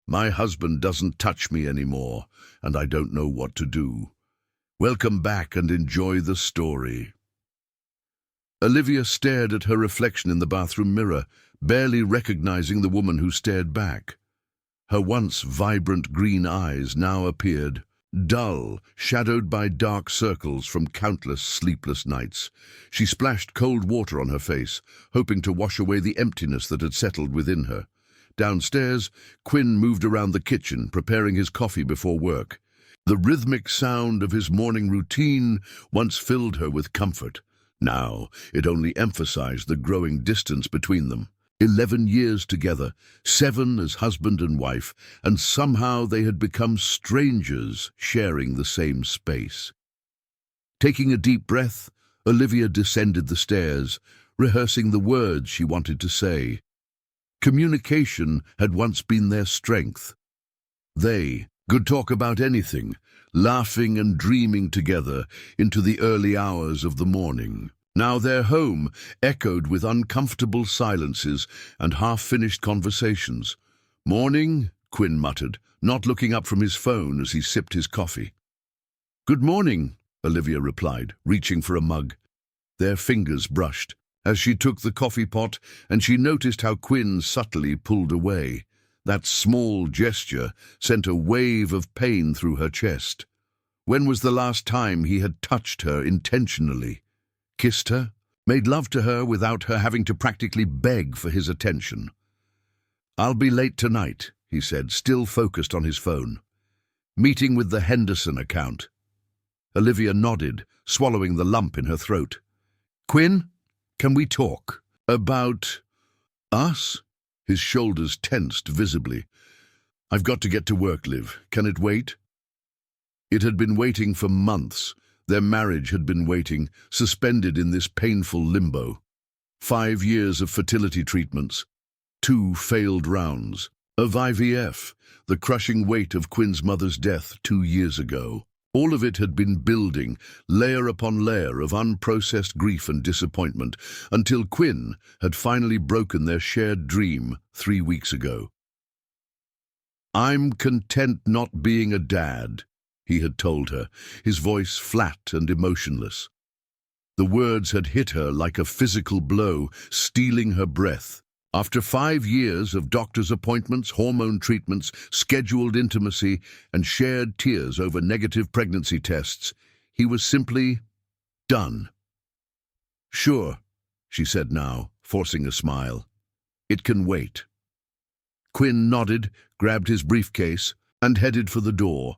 My husband doesn't touch me anymore, and I don't know what to do. Welcome back and enjoy the story." Olivia stared at her reflection in the bathroom mirror, barely recognizing the woman who stared back. Her once vibrant green eyes now appeared dull, shadowed by dark circles from countless sleepless nights. She splashed cold water on her face, hoping to wash away the emptiness that had settled within her. Downstairs, Quinn moved around the kitchen, preparing his coffee before work. The rhythmic sound of his morning routine once filled her with comfort. Now, it only emphasized the growing distance between them. 11 years together, 7 as husband and wife, and somehow they had become strangers sharing the same space. Taking a deep breath, Olivia descended the stairs, rehearsing the words she wanted to say. Communication had once been their strength. They could talk about anything, laughing and dreaming together into the early hours of the morning. Now their home echoed with uncomfortable silences and half-finished conversations. "Morning," Quinn muttered, not looking up from his phone as he sipped his coffee. "Good morning," Olivia replied, reaching for a mug. Their fingers brushed as she took the coffee pot, and she noticed how Quinn subtly pulled away. That small gesture sent a wave of pain through her chest. When was the last time he had touched her intentionally? Kissed her, made love to her without her having to practically beg for his attention? "I'll be late tonight," he said, still focused on his phone. "Meeting with the Henderson account." Olivia nodded, swallowing the lump in her throat. "Quinn, can we talk?" "About us?" His shoulders tensed visibly. "I've got to get to work, Liv. Can it wait?" It had been waiting for months. Their marriage had been waiting, suspended in this painful limbo. 5 years of fertility treatments, 2 failed rounds, of IVF, the crushing weight of Quinn's mother's death 2 years ago. All of it had been building, layer upon layer of unprocessed grief and disappointment, until Quinn had finally broken their shared dream 3 weeks ago. "I'm content not being a dad," he had told her, his voice flat and emotionless. The words had hit her like a physical blow, stealing her breath. After 5 years of doctor's appointments, hormone treatments, scheduled intimacy, and shared tears over negative pregnancy tests, he was simply done. "Sure," she said now, forcing a smile. "It can wait." Quinn nodded, grabbed his briefcase, and headed for the door.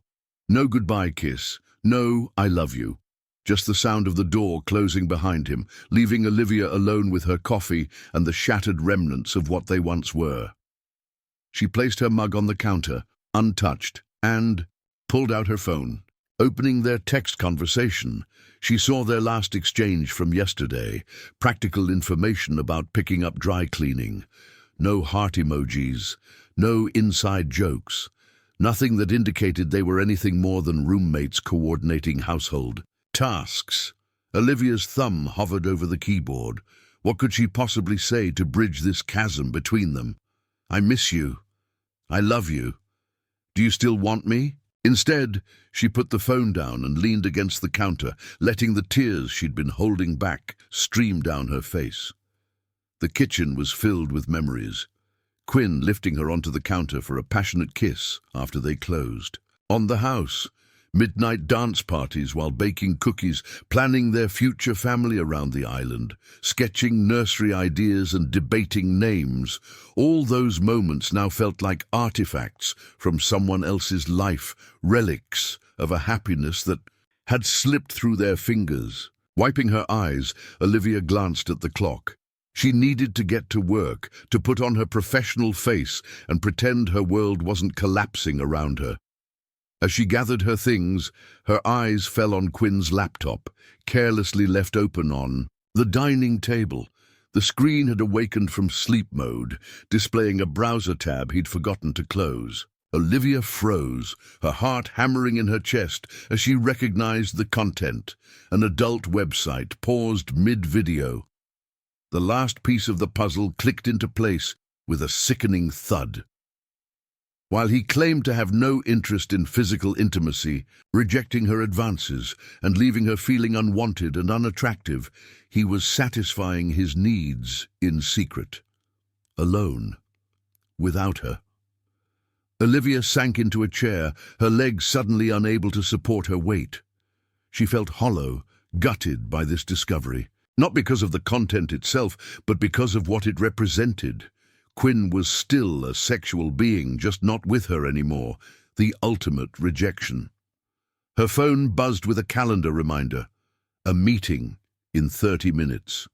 No goodbye kiss, no "I love you." Just the sound of the door closing behind him, leaving Olivia alone with her coffee and the shattered remnants of what they once were. She placed her mug on the counter, untouched, and pulled out her phone. Opening their text conversation, she saw their last exchange from yesterday, practical information about picking up dry cleaning. No heart emojis, no inside jokes. Nothing that indicated they were anything more than roommates coordinating household tasks. Olivia's thumb hovered over the keyboard. What could she possibly say to bridge this chasm between them? "I miss you. I love you. Do you still want me?" Instead, she put the phone down and leaned against the counter, letting the tears she'd been holding back stream down her face. The kitchen was filled with memories. Quinn lifting her onto the counter for a passionate kiss after they closed. On the house, midnight dance parties while baking cookies, planning their future family around the island, sketching nursery ideas and debating names. All those moments now felt like artifacts from someone else's life, relics of a happiness that had slipped through their fingers. Wiping her eyes, Olivia glanced at the clock. She needed to get to work, to put on her professional face and pretend her world wasn't collapsing around her. As she gathered her things, her eyes fell on Quinn's laptop, carelessly left open on the dining table. The screen had awakened from sleep mode, displaying a browser tab he'd forgotten to close. Olivia froze, her heart hammering in her chest as she recognized the content. An adult website paused mid-video. The last piece of the puzzle clicked into place with a sickening thud. While he claimed to have no interest in physical intimacy, rejecting her advances and leaving her feeling unwanted and unattractive, he was satisfying his needs in secret. Alone. Without her. Olivia sank into a chair, her legs suddenly unable to support her weight. She felt hollow, gutted by this discovery, not because of the content itself, but because of what it represented. Quinn was still a sexual being, just not with her anymore, the ultimate rejection. Her phone buzzed with a calendar reminder. A meeting in 30 minutes.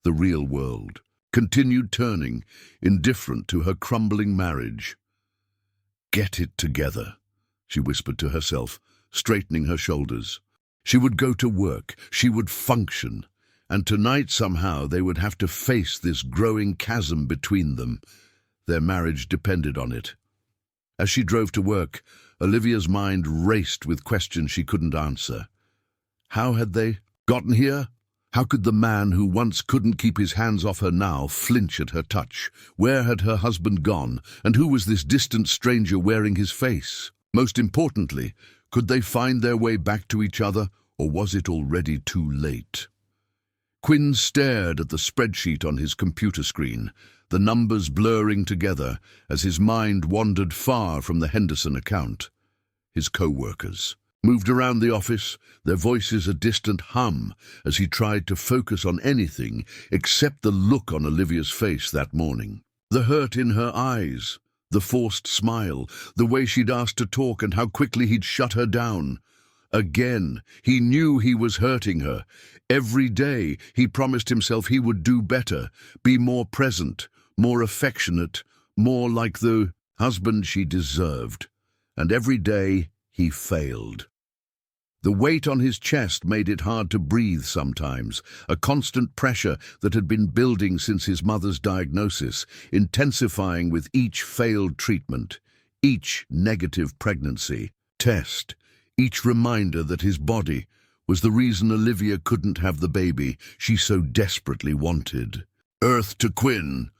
The real world continued turning, indifferent to her crumbling marriage. Get it together, she whispered to herself, straightening her shoulders. She would go to work, she would function, and tonight somehow they would have to face this growing chasm between them. Their marriage depended on it. As she drove to work, Olivia's mind raced with questions she couldn't answer. How had they gotten here? How could the man who once couldn't keep his hands off her now flinch at her touch? Where had her husband gone, and who was this distant stranger wearing his face? Most importantly, could they find their way back to each other, or was it already too late? Quinn stared at the spreadsheet on his computer screen, the numbers blurring together as his mind wandered far from the Henderson account. His co-workers moved around the office, their voices a distant hum as he tried to focus on anything except the look on Olivia's face that morning. The hurt in her eyes, the forced smile, the way she'd asked to talk and how quickly he'd shut her down. Again, he knew he was hurting her. Every day, he promised himself he would do better, be more present, more affectionate, more like the husband she deserved. And every day, he failed. The weight on his chest made it hard to breathe sometimes, a constant pressure that had been building since his mother's diagnosis, intensifying with each failed treatment, each negative pregnancy test, each reminder that his body was the reason Olivia couldn't have the baby she so desperately wanted. Earth to Quinn.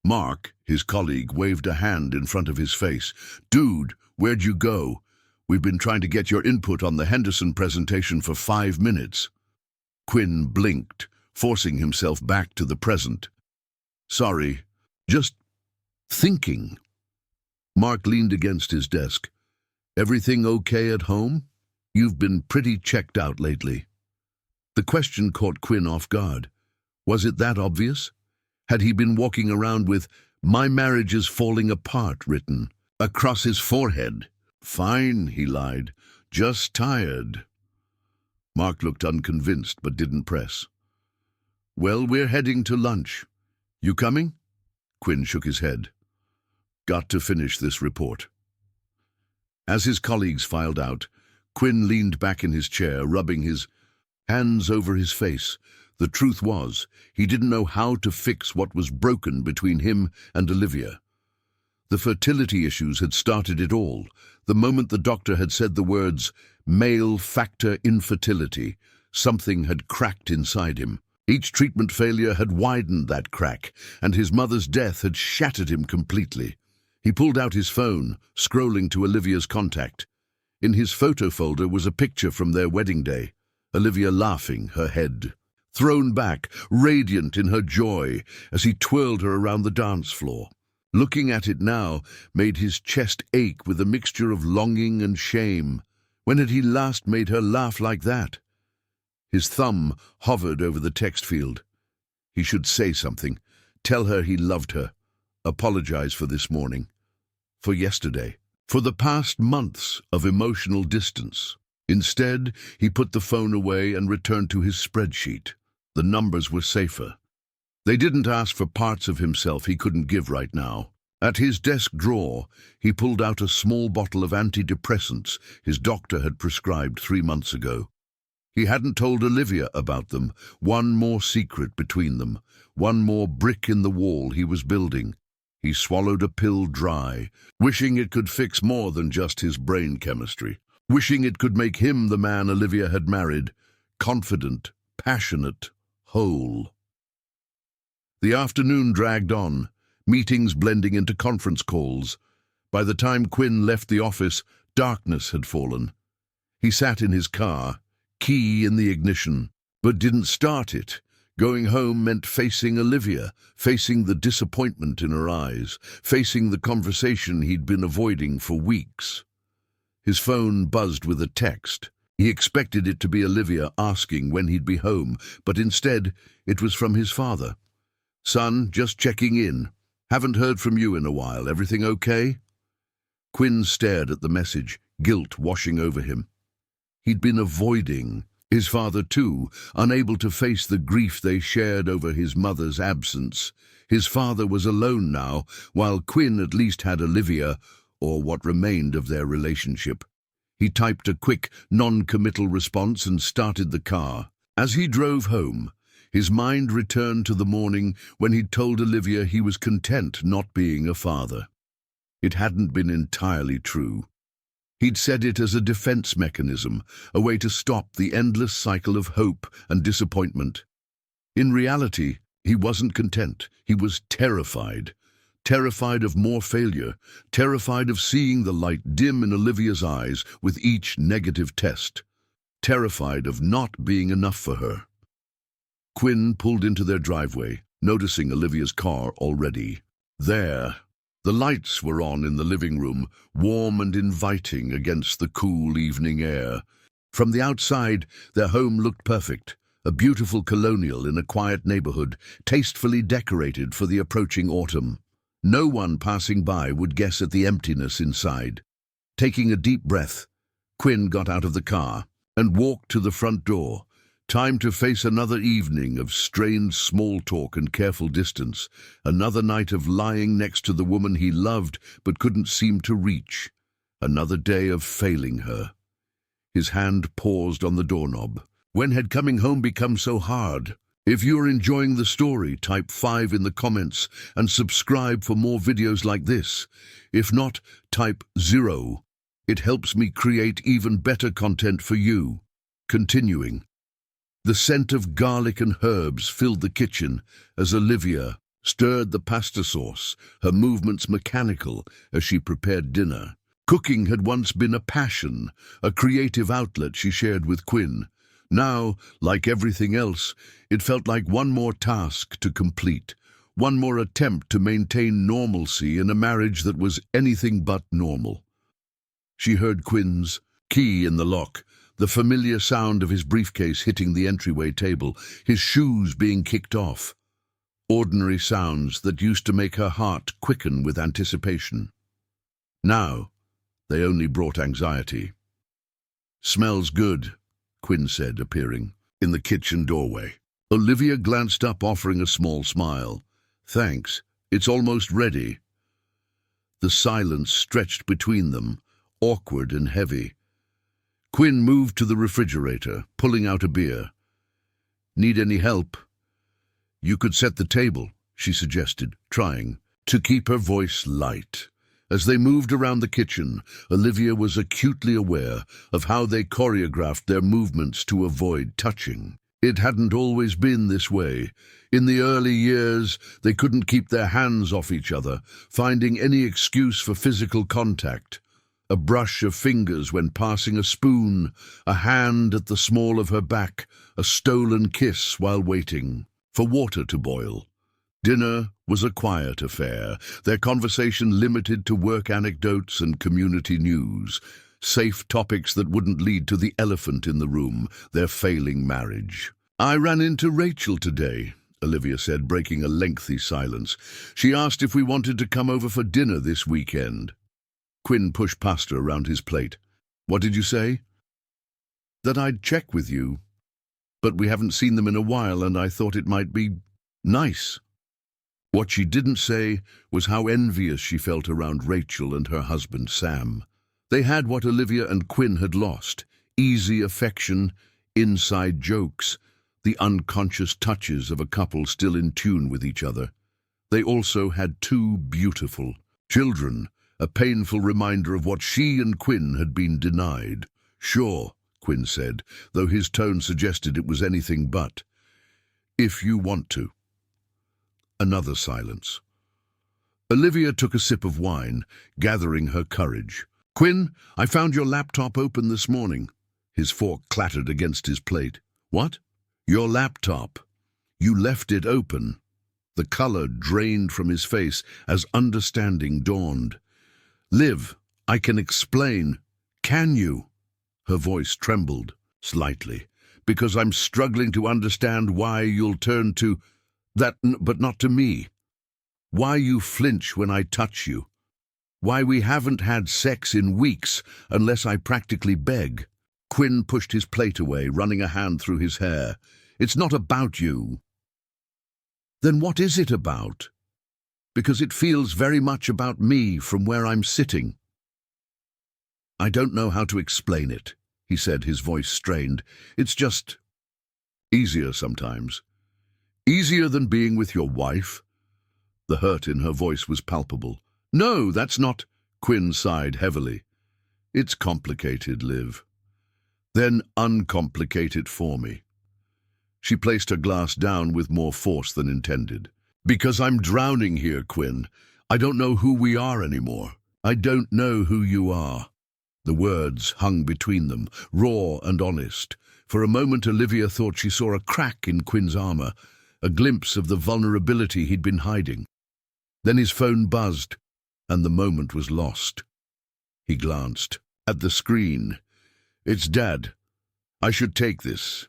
Mark, his colleague, waved a hand in front of his face. Dude, where'd you go? We've been trying to get your input on the Henderson presentation for 5 minutes. Quinn blinked, forcing himself back to the present. Sorry, just thinking. Mark leaned against his desk. Everything okay at home? You've been pretty checked out lately. The question caught Quinn off guard. Was it that obvious? Had he been walking around with "My marriage is falling apart" written across his forehead? Fine, he lied. Just tired. Mark looked unconvinced but didn't press. Well, we're heading to lunch. You coming? Quinn shook his head. Got to finish this report. As his colleagues filed out, Quinn leaned back in his chair, rubbing his hands over his face. The truth was, he didn't know how to fix what was broken between him and Olivia. The fertility issues had started it all. The moment the doctor had said the words, male factor infertility, something had cracked inside him. Each treatment failure had widened that crack, and his mother's death had shattered him completely. He pulled out his phone, scrolling to Olivia's contact. In his photo folder was a picture from their wedding day, Olivia laughing, her head thrown back, radiant in her joy, as he twirled her around the dance floor. Looking at it now made his chest ache with a mixture of longing and shame. When had he last made her laugh like that? His thumb hovered over the text field. He should say something, tell her he loved her, apologize for this morning, for yesterday, for the past months of emotional distance. Instead, he put the phone away and returned to his spreadsheet. The numbers were safer. They didn't ask for parts of himself he couldn't give right now. At his desk drawer, he pulled out a small bottle of antidepressants his doctor had prescribed 3 months ago. He hadn't told Olivia about them, one more secret between them, one more brick in the wall he was building. He swallowed a pill dry, wishing it could fix more than just his brain chemistry, wishing it could make him the man Olivia had married, confident, passionate, whole. The afternoon dragged on, meetings blending into conference calls, By the time Quinn left the office, darkness had fallen. He sat in his car, key in the ignition, but didn't start it. Going home meant facing Olivia, facing the disappointment in her eyes, facing the conversation he'd been avoiding for weeks. His phone buzzed with a text. He expected it to be Olivia asking when he'd be home, but instead it was from his father. "Son, just checking in. Haven't heard from you in a while. Everything okay?" Quinn stared at the message, guilt washing over him. He'd been avoiding his father too, unable to face the grief they shared over his mother's absence. His father was alone now, while Quinn at least had Olivia, or what remained of their relationship. He typed a quick, non-committal response and started the car. As he drove home, his mind returned to the morning when he'd told Olivia he was content not being a father. It hadn't been entirely true. He'd said it as a defense mechanism, a way to stop the endless cycle of hope and disappointment. In reality, he wasn't content. He was terrified. Terrified of more failure, terrified of seeing the light dim in Olivia's eyes with each negative test, terrified of not being enough for her. Quinn pulled into their driveway, noticing Olivia's car already. There, the lights were on in the living room, warm and inviting against the cool evening air. From the outside, their home looked perfect, a beautiful colonial in a quiet neighborhood, tastefully decorated for the approaching autumn. No one passing by would guess at the emptiness inside. Taking a deep breath, Quinn got out of the car and walked to the front door. Time to face another evening of strained small talk and careful distance, another night of lying next to the woman he loved but couldn't seem to reach, another day of failing her. His hand paused on the doorknob. When had coming home become so hard? If you're enjoying the story, type 5 in the comments and subscribe for more videos like this. If not, type 0. It helps me create even better content for you. Continuing. The scent of garlic and herbs filled the kitchen as Olivia stirred the pasta sauce, her movements mechanical as she prepared dinner. Cooking had once been a passion, a creative outlet she shared with Quinn. Now, like everything else, it felt like one more task to complete, one more attempt to maintain normalcy in a marriage that was anything but normal. She heard Quinn's key in the lock, the familiar sound of his briefcase hitting the entryway table, his shoes being kicked off. Ordinary sounds that used to make her heart quicken with anticipation. Now, they only brought anxiety. "Smells good," Quinn said, appearing in the kitchen doorway. Olivia glanced up, offering a small smile. "Thanks, it's almost ready." The silence stretched between them, awkward and heavy. Quinn moved to the refrigerator, pulling out a beer. "Need any help?" "You could set the table," she suggested, trying to keep her voice light. As they moved around the kitchen, Olivia was acutely aware of how they choreographed their movements to avoid touching. It hadn't always been this way. In the early years, they couldn't keep their hands off each other, finding any excuse for physical contact. A brush of fingers when passing a spoon, a hand at the small of her back, a stolen kiss while waiting for water to boil. Dinner was a quiet affair, their conversation limited to work anecdotes and community news, safe topics that wouldn't lead to the elephant in the room, their failing marriage. "I ran into Rachel today," Olivia said, breaking a lengthy silence. "She asked if we wanted to come over for dinner this weekend." Quinn pushed pasta around his plate. "What did you say?" "That I'd check with you. But we haven't seen them in a while, and I thought it might be nice." What she didn't say was how envious she felt around Rachel and her husband Sam. They had what Olivia and Quinn had lost: easy affection, inside jokes, the unconscious touches of a couple still in tune with each other. They also had 2 beautiful children, a painful reminder of what she and Quinn had been denied. "Sure," Quinn said, though his tone suggested it was anything but. "If you want to." Another silence. Olivia took a sip of wine, gathering her courage. "Quinn, I found your laptop open this morning." His fork clattered against his plate. "What?" "Your laptop. You left it open." The color drained from his face as understanding dawned. "Liv, I can explain." "Can you?" Her voice trembled slightly. "Because I'm struggling to understand why you'll turn to that, but not to me. Why you flinch when I touch you. Why we haven't had sex in weeks unless I practically beg." Quinn pushed his plate away, running a hand through his hair. "It's not about you." "Then what is it about?" "Because it feels very much about me from where I'm sitting." "I don't know how to explain it," he said, his voice strained. "It's just easier sometimes. Easier than being with your wife." The hurt in her voice was palpable. "No, that's not—" Quinn sighed heavily. "It's complicated, Liv." "Then uncomplicate it for me." She placed her glass down with more force than intended. "Because I'm drowning here, Quinn. I don't know who we are anymore. I don't know who you are." The words hung between them, raw and honest. For a moment Olivia thought she saw a crack in Quinn's armor, a glimpse of the vulnerability he'd been hiding. Then his phone buzzed, and the moment was lost. He glanced at the screen. "It's Dad. I should take this."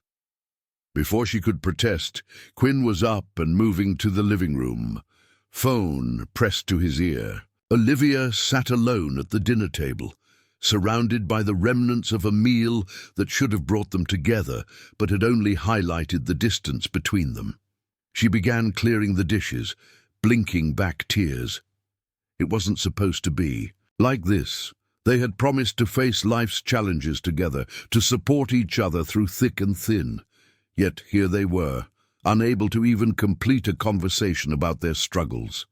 Before she could protest, Quinn was up and moving to the living room, phone pressed to his ear. Olivia sat alone at the dinner table, surrounded by the remnants of a meal that should have brought them together, but had only highlighted the distance between them. She began clearing the dishes, blinking back tears. It wasn't supposed to be like this. They had promised to face life's challenges together, to support each other through thick and thin. Yet here they were, unable to even complete a conversation about their struggles.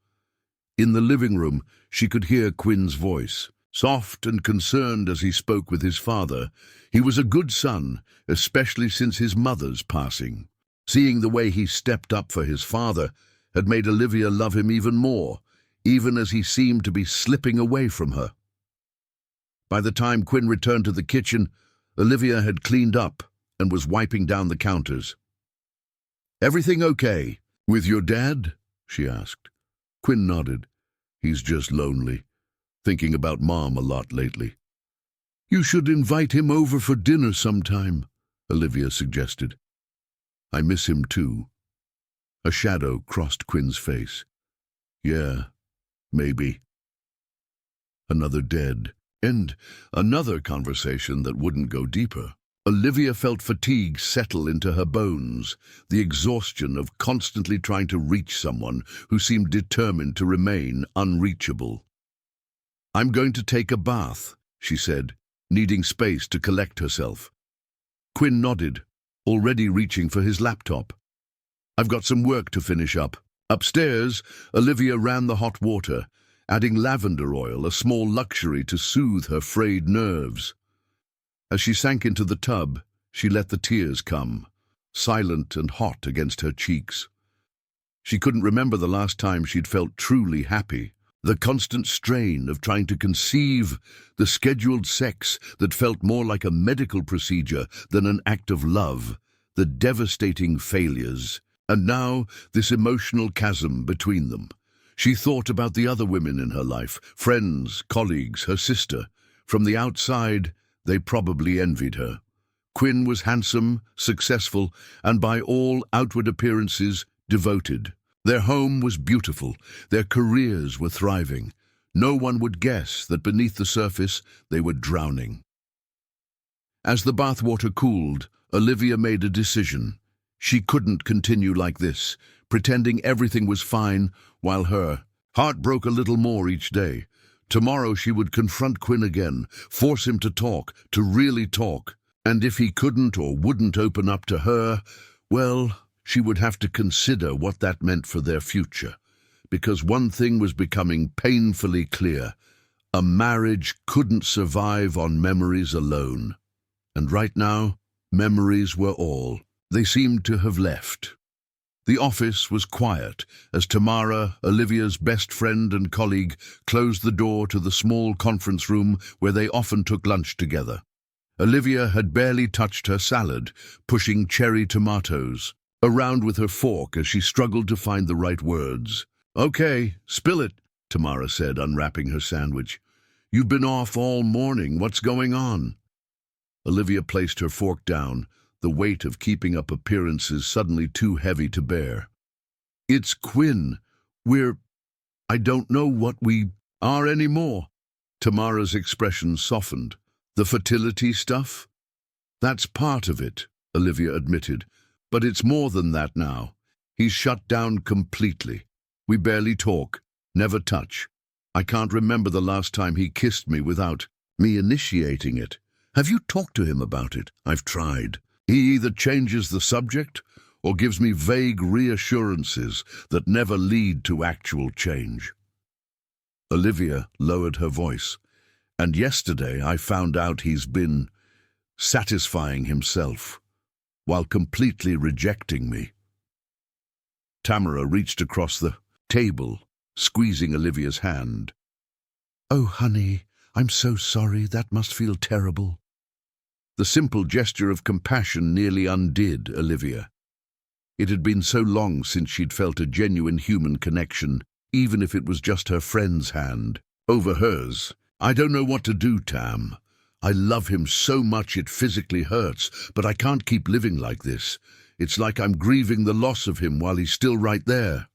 In the living room, she could hear Quinn's voice, soft and concerned as he spoke with his father. He was a good son, especially since his mother's passing. Seeing the way he stepped up for his father had made Olivia love him even more, even as he seemed to be slipping away from her. By the time Quinn returned to the kitchen, Olivia had cleaned up and was wiping down the counters. "Everything okay? With your dad?" she asked. Quinn nodded. "He's just lonely. Thinking about Mom a lot lately." "You should invite him over for dinner sometime," Olivia suggested. "I miss him too." A shadow crossed Quinn's face. "Yeah, maybe." Another dead, and another conversation that wouldn't go deeper. Olivia felt fatigue settle into her bones, the exhaustion of constantly trying to reach someone who seemed determined to remain unreachable. "I'm going to take a bath," she said, needing space to collect herself. Quinn nodded, already reaching for his laptop. "I've got some work to finish up." Upstairs, Olivia ran the hot water, adding lavender oil, a small luxury to soothe her frayed nerves. As she sank into the tub, she let the tears come, silent and hot against her cheeks. She couldn't remember the last time she'd felt truly happy. The constant strain of trying to conceive, the scheduled sex that felt more like a medical procedure than an act of love, the devastating failures, and now this emotional chasm between them. She thought about the other women in her life, friends, colleagues, her sister. From the outside, they probably envied her. Quinn was handsome, successful, and by all outward appearances, devoted. Their home was beautiful, their careers were thriving. No one would guess that beneath the surface they were drowning. As the bathwater cooled, Olivia made a decision. She couldn't continue like this, pretending everything was fine, while her heart broke a little more each day. Tomorrow she would confront Quinn again, force him to talk, to really talk. And if he couldn't or wouldn't open up to her, well, she would have to consider what that meant for their future. Because one thing was becoming painfully clear: a marriage couldn't survive on memories alone. And right now, memories were all. They seemed to have left. The office was quiet as Tamara, Olivia's best friend and colleague, closed the door to the small conference room where they often took lunch together. Olivia had barely touched her salad, pushing cherry tomatoes around with her fork as she struggled to find the right words. "Okay, spill it," Tamara said, unwrapping her sandwich. "You've been off all morning. What's going on?" Olivia placed her fork down, the weight of keeping up appearances suddenly too heavy to bear. "It's Quinn. I don't know what we are anymore." Tamara's expression softened. "The fertility stuff?" "That's part of it," Olivia admitted. "But it's more than that now. He's shut down completely. We barely talk, never touch. I can't remember the last time he kissed me without me initiating it. Have you talked to him about it?" "I've tried. He either changes the subject or gives me vague reassurances that never lead to actual change." Olivia lowered her voice. "And yesterday I found out he's been satisfying himself while completely rejecting me." Tamara reached across the table, squeezing Olivia's hand. "Oh, honey, I'm so sorry. That must feel terrible." The simple gesture of compassion nearly undid Olivia. It had been so long since she'd felt a genuine human connection, even if it was just her friend's hand over hers. "I don't know what to do, Tam. I love him so much it physically hurts, but I can't keep living like this. It's like I'm grieving the loss of him while he's still right there."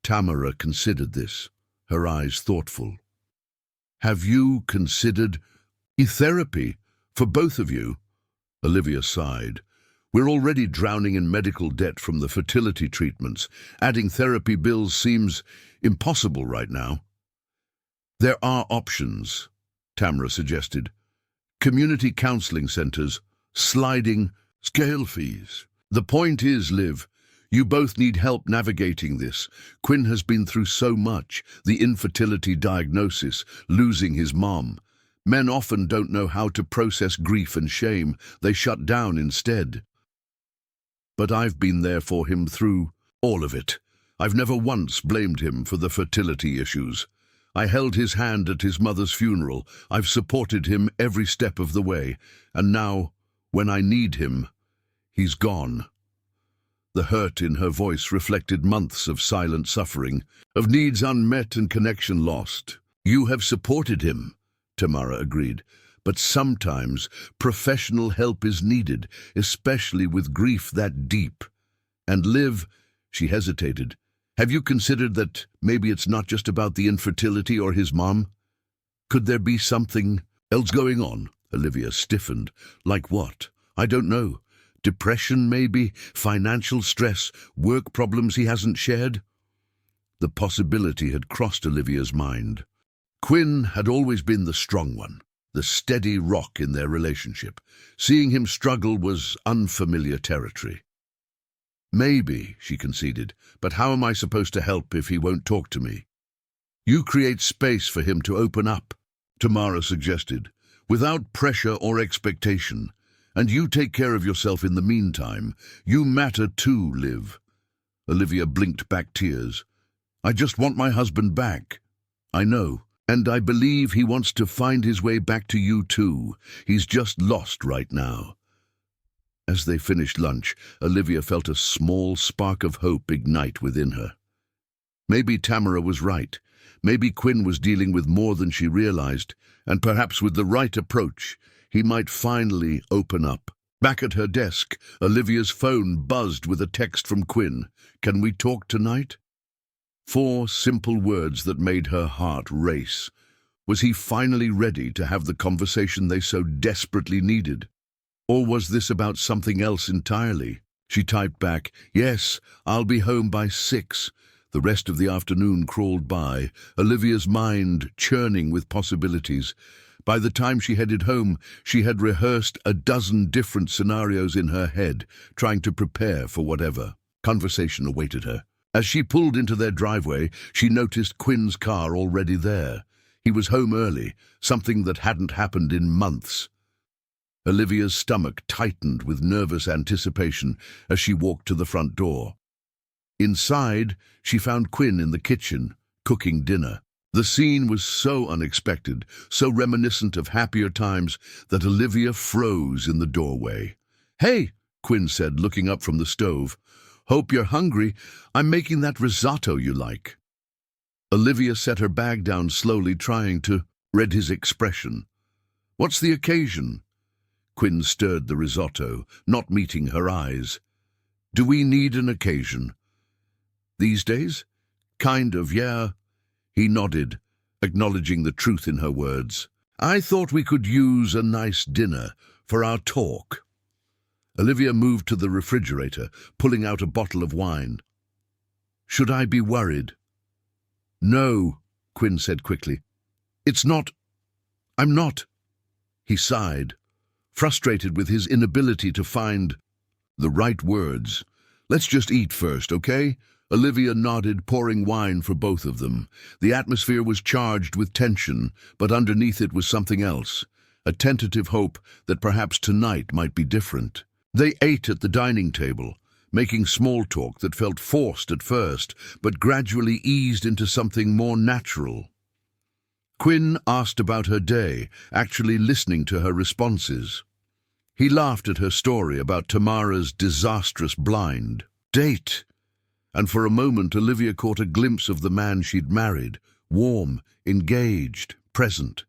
Tamara considered this, her eyes thoughtful. "Have you considered therapy for both of you?" Olivia sighed. "We're already drowning in medical debt from the fertility treatments. Adding therapy bills seems impossible right now." "There are options," Tamara suggested. "Community counseling centers, sliding scale fees. The point is, Liv, you both need help navigating this. Quinn has been through so much, the infertility diagnosis, losing his mom. Men often don't know how to process grief and shame. They shut down instead. But I've been there for him through all of it. I've never once blamed him for the fertility issues. I held his hand at his mother's funeral. I've supported him every step of the way. And now, when I need him, he's gone." The hurt in her voice reflected months of silent suffering, of needs unmet and connection lost. "You have supported him," Tamara agreed, "but sometimes professional help is needed, especially with grief that deep. And Liv," she hesitated, "have you considered that maybe it's not just about the infertility or his mom? Could there be something else going on?" Olivia stiffened. "Like what? I don't know. Depression, maybe? Financial stress? Work problems he hasn't shared?" The possibility had crossed Olivia's mind. Quinn had always been the strong one, the steady rock in their relationship. Seeing him struggle was unfamiliar territory. "Maybe," she conceded, "but how am I supposed to help if he won't talk to me?" "You create space for him to open up," Tamara suggested, "without pressure or expectation. And you take care of yourself in the meantime. You matter too, Liv." Olivia blinked back tears. "I just want my husband back." "I know. And I believe he wants to find his way back to you too. He's just lost right now." As they finished lunch, Olivia felt a small spark of hope ignite within her. Maybe Tamara was right. Maybe Quinn was dealing with more than she realized, and perhaps with the right approach, he might finally open up. Back at her desk, Olivia's phone buzzed with a text from Quinn. "Can we talk tonight?" 4 simple words that made her heart race. Was he finally ready to have the conversation they so desperately needed? Or was this about something else entirely? She typed back, "Yes, I'll be home by 6. The rest of the afternoon crawled by, Olivia's mind churning with possibilities. By the time she headed home, she had rehearsed a dozen different scenarios in her head, trying to prepare for whatever conversation awaited her. As she pulled into their driveway, she noticed Quinn's car already there. He was home early, something that hadn't happened in months. Olivia's stomach tightened with nervous anticipation as she walked to the front door. Inside, she found Quinn in the kitchen, cooking dinner. The scene was so unexpected, so reminiscent of happier times, that Olivia froze in the doorway. "Hey," Quinn said, looking up from the stove. "Hope you're hungry. I'm making that risotto you like." Olivia set her bag down slowly, trying to read his expression. "What's the occasion?" Quinn stirred the risotto, not meeting her eyes. "Do we need an occasion?" "These days? Kind of, yeah." He nodded, acknowledging the truth in her words. "I thought we could use a nice dinner for our talk." Olivia moved to the refrigerator, pulling out a bottle of wine. "Should I be worried?" "No," Quinn said quickly. I'm not." He sighed, frustrated with his inability to find the right words. "Let's just eat first, okay?" Olivia nodded, pouring wine for both of them. The atmosphere was charged with tension, but underneath it was something else, a tentative hope that perhaps tonight might be different. They ate at the dining table, making small talk that felt forced at first, but gradually eased into something more natural. Quinn asked about her day, actually listening to her responses. He laughed at her story about Tamara's disastrous blind date, and for a moment Olivia caught a glimpse of the man she'd married, warm, engaged, present.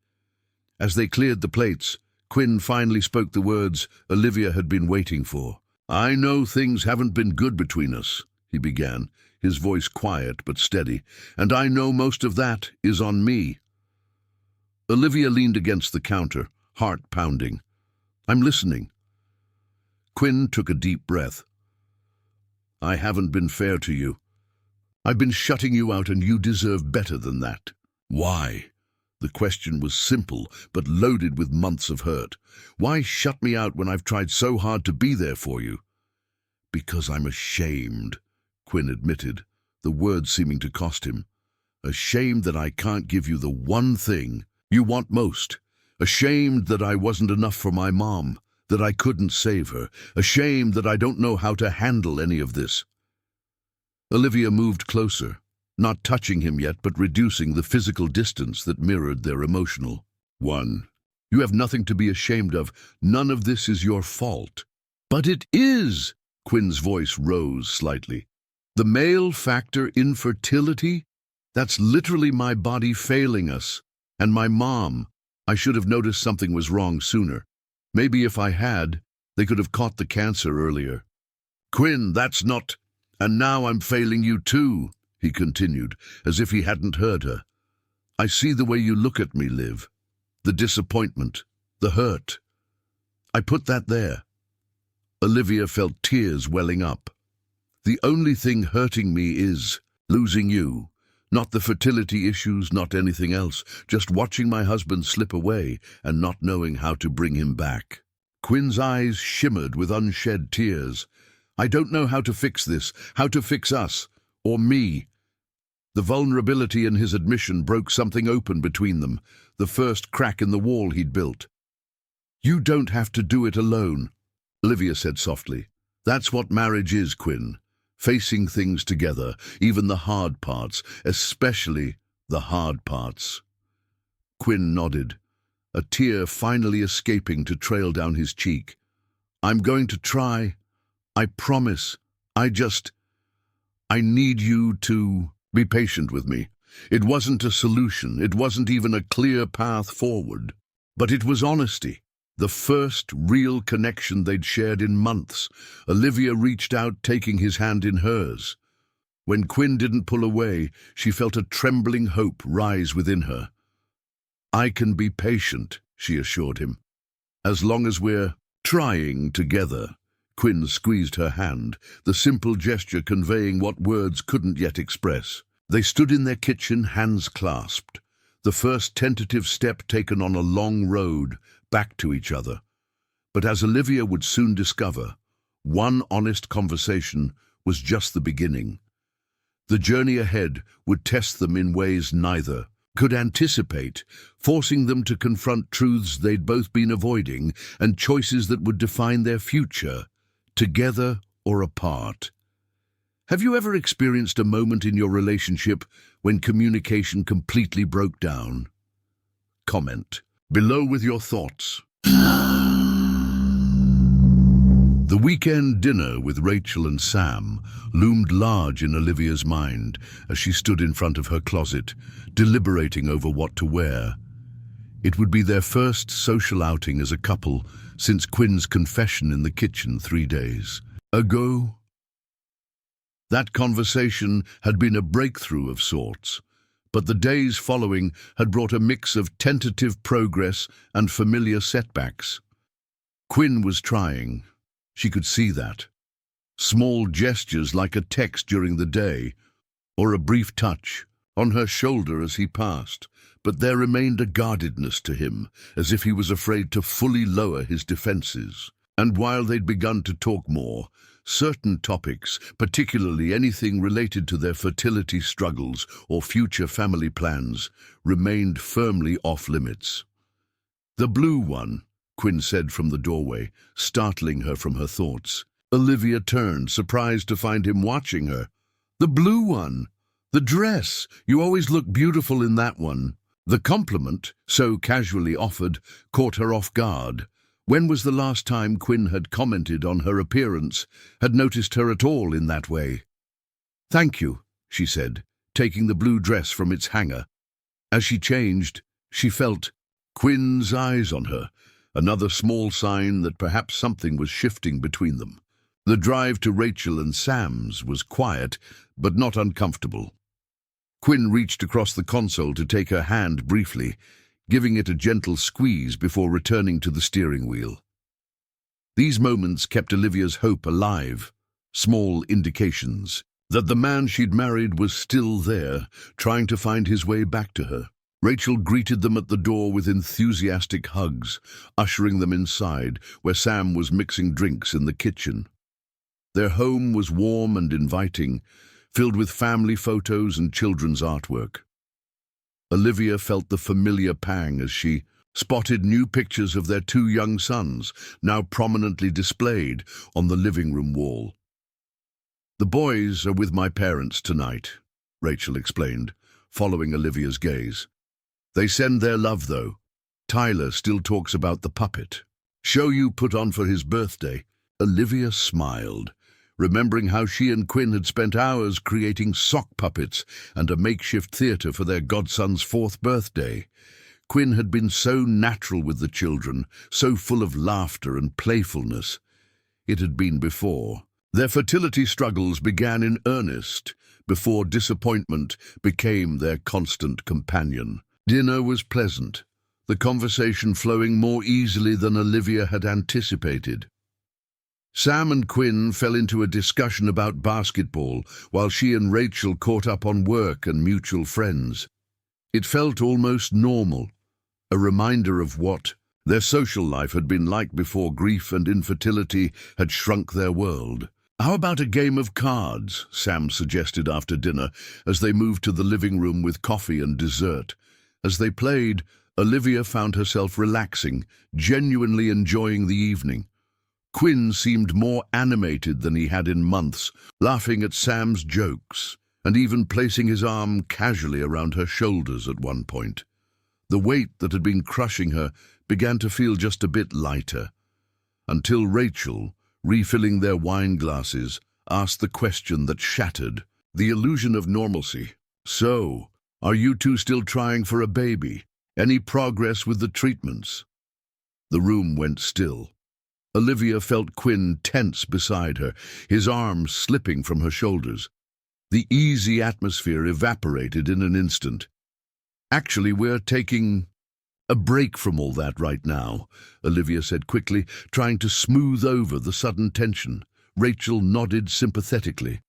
As they cleared the plates, Quinn finally spoke the words Olivia had been waiting for. "I know things haven't been good between us," he began, his voice quiet but steady, "and I know most of that is on me." Olivia leaned against the counter, heart pounding. "I'm listening." Quinn took a deep breath. "I haven't been fair to you. I've been shutting you out, and you deserve better than that." "Why?" The question was simple, but loaded with months of hurt. "Why shut me out when I've tried so hard to be there for you?" "Because I'm ashamed," Quinn admitted, the words seeming to cost him. "Ashamed that I can't give you the one thing you want most. Ashamed that I wasn't enough for my mom, that I couldn't save her. Ashamed that I don't know how to handle any of this." Olivia moved closer, not touching him yet, but reducing the physical distance that mirrored their emotional one. "You have nothing to be ashamed of. None of this is your fault." "But it is!" Quinn's voice rose slightly. "The male factor, infertility? That's literally my body failing us. And my mom. I should have noticed something was wrong sooner. Maybe if I had, they could have caught the cancer earlier." "Quinn, that's not... And now I'm failing you too," he continued, as if he hadn't heard her. "I see the way you look at me, Liv. The disappointment, the hurt. I put that there." Olivia felt tears welling up. "The only thing hurting me is losing you. Not the fertility issues, not anything else. Just watching my husband slip away and not knowing how to bring him back." Quinn's eyes shimmered with unshed tears. "I don't know how to fix this, how to fix us, or me." The vulnerability in his admission broke something open between them, the first crack in the wall he'd built. "You don't have to do it alone," Olivia said softly. "That's what marriage is, Quinn. Facing things together, even the hard parts, especially the hard parts." Quinn nodded, a tear finally escaping to trail down his cheek. "I'm going to try. I promise. I need you to be patient with me. It wasn't a solution. It wasn't even a clear path forward. But it was honesty. The first real connection they'd shared in months. Olivia reached out, taking his hand in hers. When Quinn didn't pull away, she felt a trembling hope rise within her. "I can be patient," she assured him. "As long as we're trying together." Quinn squeezed her hand, the simple gesture conveying what words couldn't yet express. They stood in their kitchen, hands clasped, the first tentative step taken on a long road back to each other. But as Olivia would soon discover, one honest conversation was just the beginning. The journey ahead would test them in ways neither could anticipate, forcing them to confront truths they'd both been avoiding and choices that would define their future, together or apart. Have you ever experienced a moment in your relationship when communication completely broke down? Comment below with your thoughts. The weekend dinner with Rachel and Sam loomed large in Olivia's mind as she stood in front of her closet, deliberating over what to wear. It would be their first social outing as a couple since Quinn's confession in the kitchen 3 days ago. That conversation had been a breakthrough of sorts, but the days following had brought a mix of tentative progress and familiar setbacks. Quinn was trying. She could see that. Small gestures like a text during the day, or a brief touch on her shoulder as he passed, but there remained a guardedness to him, as if he was afraid to fully lower his defenses. And while they'd begun to talk more, certain topics, particularly anything related to their fertility struggles or future family plans, remained firmly off-limits. "The blue one," Quinn said from the doorway, startling her from her thoughts. Olivia turned, surprised to find him watching her. "The blue one! The dress! You always look beautiful in that one." The compliment, so casually offered, caught her off guard. When was the last time Quinn had commented on her appearance, had noticed her at all in that way? "Thank you," she said, taking the blue dress from its hanger. As she changed, she felt Quinn's eyes on her, another small sign that perhaps something was shifting between them. The drive to Rachel and Sam's was quiet, but not uncomfortable. Quinn reached across the console to take her hand briefly, giving it a gentle squeeze before returning to the steering wheel. These moments kept Olivia's hope alive, small indications that the man she'd married was still there, trying to find his way back to her. Rachel greeted them at the door with enthusiastic hugs, ushering them inside, where Sam was mixing drinks in the kitchen. Their home was warm and inviting, filled with family photos and children's artwork. Olivia felt the familiar pang as she spotted new pictures of their 2 young sons, now prominently displayed on the living room wall. "The boys are with my parents tonight," Rachel explained, following Olivia's gaze. "They send their love, though. Tyler still talks about the puppet show you put on for his birthday." Olivia smiled, remembering how she and Quinn had spent hours creating sock puppets and a makeshift theater for their godson's 4th birthday. Quinn had been so natural with the children, so full of laughter and playfulness. It had been before. Their fertility struggles began in earnest, before disappointment became their constant companion. Dinner was pleasant, the conversation flowing more easily than Olivia had anticipated. Sam and Quinn fell into a discussion about basketball, while she and Rachel caught up on work and mutual friends. It felt almost normal, a reminder of what their social life had been like before grief and infertility had shrunk their world. "How about a game of cards?" Sam suggested after dinner, as they moved to the living room with coffee and dessert. As they played, Olivia found herself relaxing, genuinely enjoying the evening. Quinn seemed more animated than he had in months, laughing at Sam's jokes, and even placing his arm casually around her shoulders at one point. The weight that had been crushing her began to feel just a bit lighter, until Rachel, refilling their wine glasses, asked the question that shattered the illusion of normalcy. "So, are you two still trying for a baby? Any progress with the treatments?" The room went still. Olivia felt Quinn tense beside her, his arms slipping from her shoulders. The easy atmosphere evaporated in an instant. "Actually, we're taking a break from all that right now," Olivia said quickly, trying to smooth over the sudden tension. Rachel nodded sympathetically.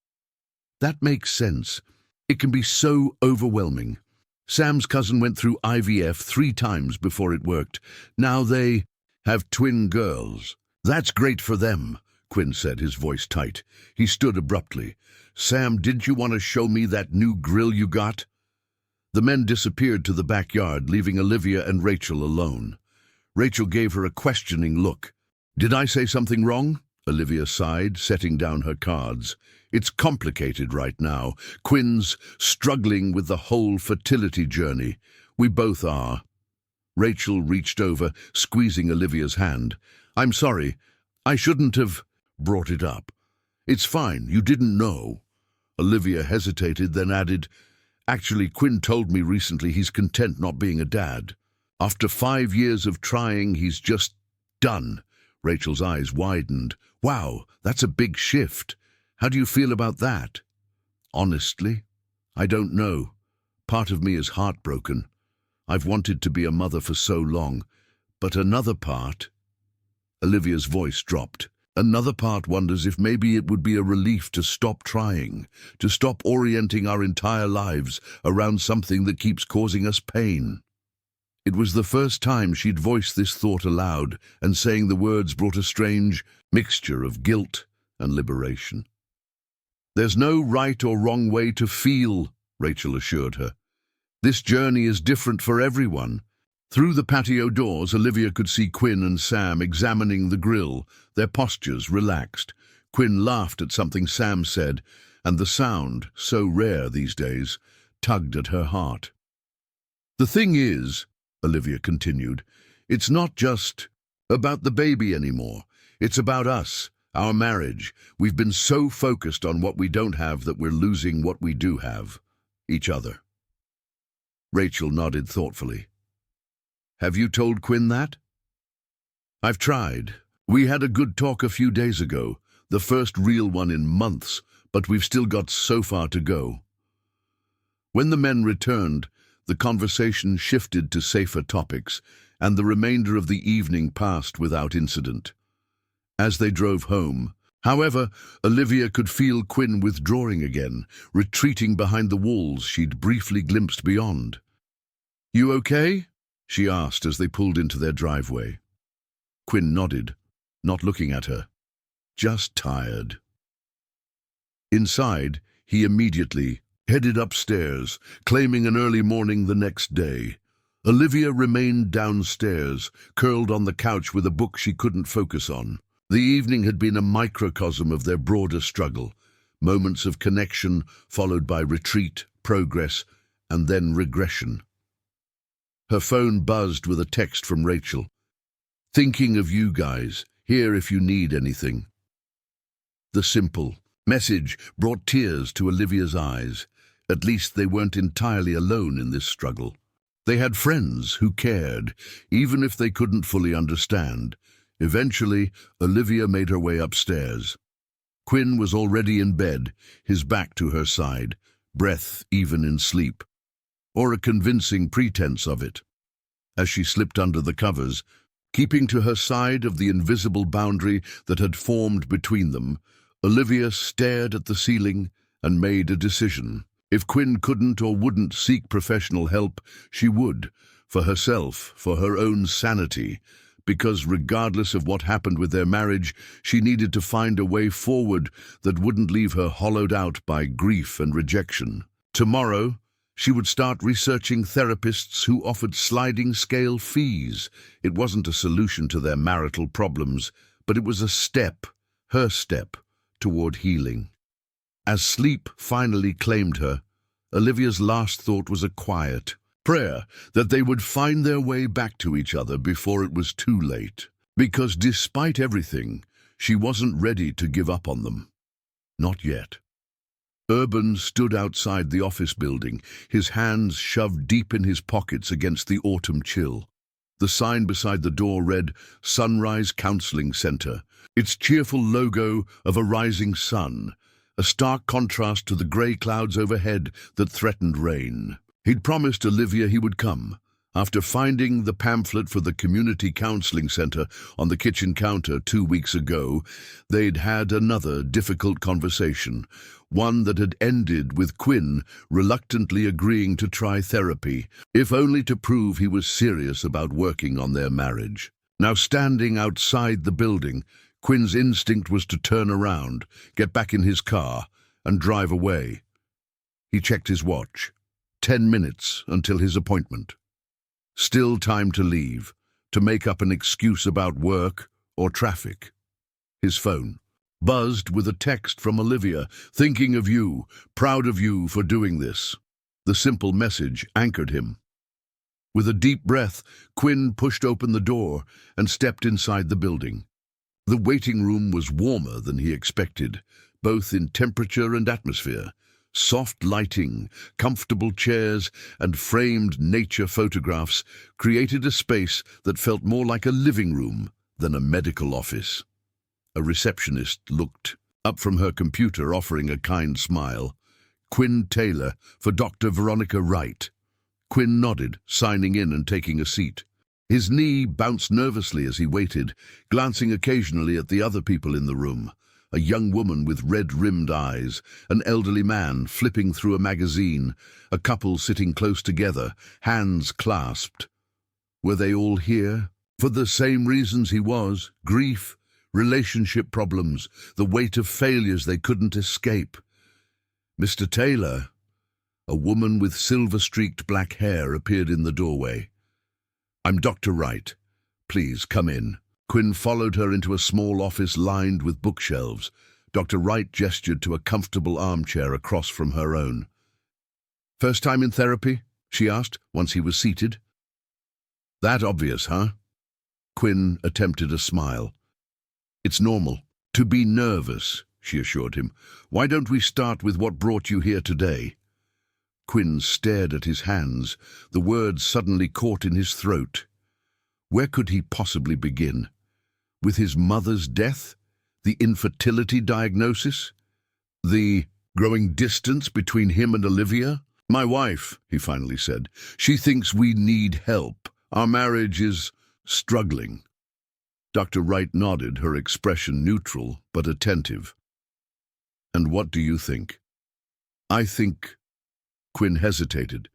"That makes sense. It can be so overwhelming. Sam's cousin went through IVF 3 times before it worked. Now they have twin girls. That's great for them," Quinn said, his voice tight. He stood abruptly. "Sam, didn't you want to show me that new grill you got?" The men disappeared to the backyard, leaving Olivia and Rachel alone. Rachel gave her a questioning look. "Did I say something wrong?" Olivia sighed, setting down her cards. "It's complicated right now. Quinn's struggling with the whole fertility journey. We both are." Rachel reached over, squeezing Olivia's hand. "I'm sorry. I shouldn't have brought it up." "It's fine. You didn't know." Olivia hesitated, then added, "Actually, Quinn told me recently he's content not being a dad. After 5 years of trying, he's just done." Rachel's eyes widened. "Wow, that's a big shift. How do you feel about that?" "Honestly, I don't know. Part of me is heartbroken. I've wanted to be a mother for so long, but another part—" Olivia's voice dropped. "Another part wonders if maybe it would be a relief to stop trying, to stop orienting our entire lives around something that keeps causing us pain." It was the first time she'd voiced this thought aloud, and saying the words brought a strange mixture of guilt and liberation. "There's no right or wrong way to feel," Rachel assured her. "This journey is different for everyone." Through the patio doors, Olivia could see Quinn and Sam examining the grill, their postures relaxed. Quinn laughed at something Sam said, and the sound, so rare these days, tugged at her heart. "The thing is," Olivia continued, "it's not just about the baby anymore. It's about us, our marriage. We've been so focused on what we don't have that we're losing what we do have, each other." Rachel nodded thoughtfully. "Have you told Quinn that?" "I've tried. We had a good talk a few days ago, the first real one in months, but we've still got so far to go." When the men returned, the conversation shifted to safer topics, and the remainder of the evening passed without incident. As they drove home, however, Olivia could feel Quinn withdrawing again, retreating behind the walls she'd briefly glimpsed beyond. "You okay?" she asked as they pulled into their driveway. Quinn nodded, not looking at her. "Just tired." Inside, he immediately headed upstairs, claiming an early morning the next day. Olivia remained downstairs, curled on the couch with a book she couldn't focus on. The evening had been a microcosm of their broader struggle, moments of connection followed by retreat, progress, and then regression. Her phone buzzed with a text from Rachel. "Thinking of you guys, here if you need anything." The simple message brought tears to Olivia's eyes. At least they weren't entirely alone in this struggle. They had friends who cared, even if they couldn't fully understand. Eventually, Olivia made her way upstairs. Quinn was already in bed, his back to her side, breath even in sleep, or a convincing pretense of it. As she slipped under the covers, keeping to her side of the invisible boundary that had formed between them, Olivia stared at the ceiling and made a decision. If Quinn couldn't or wouldn't seek professional help, she would, for herself, for her own sanity, because regardless of what happened with their marriage, she needed to find a way forward that wouldn't leave her hollowed out by grief and rejection. Tomorrow, she would start researching therapists who offered sliding scale fees. It wasn't a solution to their marital problems, but it was a step, her step, toward healing. As sleep finally claimed her, Olivia's last thought was a quiet prayer that they would find their way back to each other before it was too late. Because despite everything, she wasn't ready to give up on them. Not yet. Urban stood outside the office building, his hands shoved deep in his pockets against the autumn chill. The sign beside the door read, "Sunrise Counseling Center," its cheerful logo of a rising sun, a stark contrast to the grey clouds overhead that threatened rain. He'd promised Olivia he would come. After finding the pamphlet for the community counseling center on the kitchen counter 2 weeks ago, they'd had another difficult conversation, one that had ended with Quinn reluctantly agreeing to try therapy, if only to prove he was serious about working on their marriage. Now standing outside the building, Quinn's instinct was to turn around, get back in his car, and drive away. He checked his watch. 10 minutes until his appointment. Still time to leave, to make up an excuse about work or traffic. His phone buzzed with a text from Olivia, thinking of you, proud of you for doing this. The simple message anchored him. With a deep breath, Quinn pushed open the door and stepped inside the building. The waiting room was warmer than he expected, both in temperature and atmosphere. Soft lighting, comfortable chairs, and framed nature photographs created a space that felt more like a living room than a medical office. A receptionist looked up from her computer, offering a kind smile. Quinn Taylor, for Dr. Veronica Wright. Quinn nodded, signing in and taking a seat. His knee bounced nervously as he waited, glancing occasionally at the other people in the room. A young woman with red-rimmed eyes, an elderly man flipping through a magazine, a couple sitting close together, hands clasped. Were they all here? For the same reasons he was: grief, relationship problems, the weight of failures they couldn't escape. Mr. Taylor, a woman with silver-streaked black hair, appeared in the doorway. "I'm Dr. Wright. Please come in." Quinn followed her into a small office lined with bookshelves. Dr. Wright gestured to a comfortable armchair across from her own. "First time in therapy?" she asked, once he was seated. "That obvious, huh?" Quinn attempted a smile. "It's normal to be nervous," she assured him. "Why don't we start with what brought you here today?" Quinn stared at his hands, the words suddenly caught in his throat. Where could he possibly begin? With his mother's death? The infertility diagnosis? The growing distance between him and Olivia? "My wife," he finally said. "She thinks we need help. Our marriage is struggling." Dr. Wright nodded, her expression neutral but attentive. "And what do you think?" "I think—" Quinn hesitated.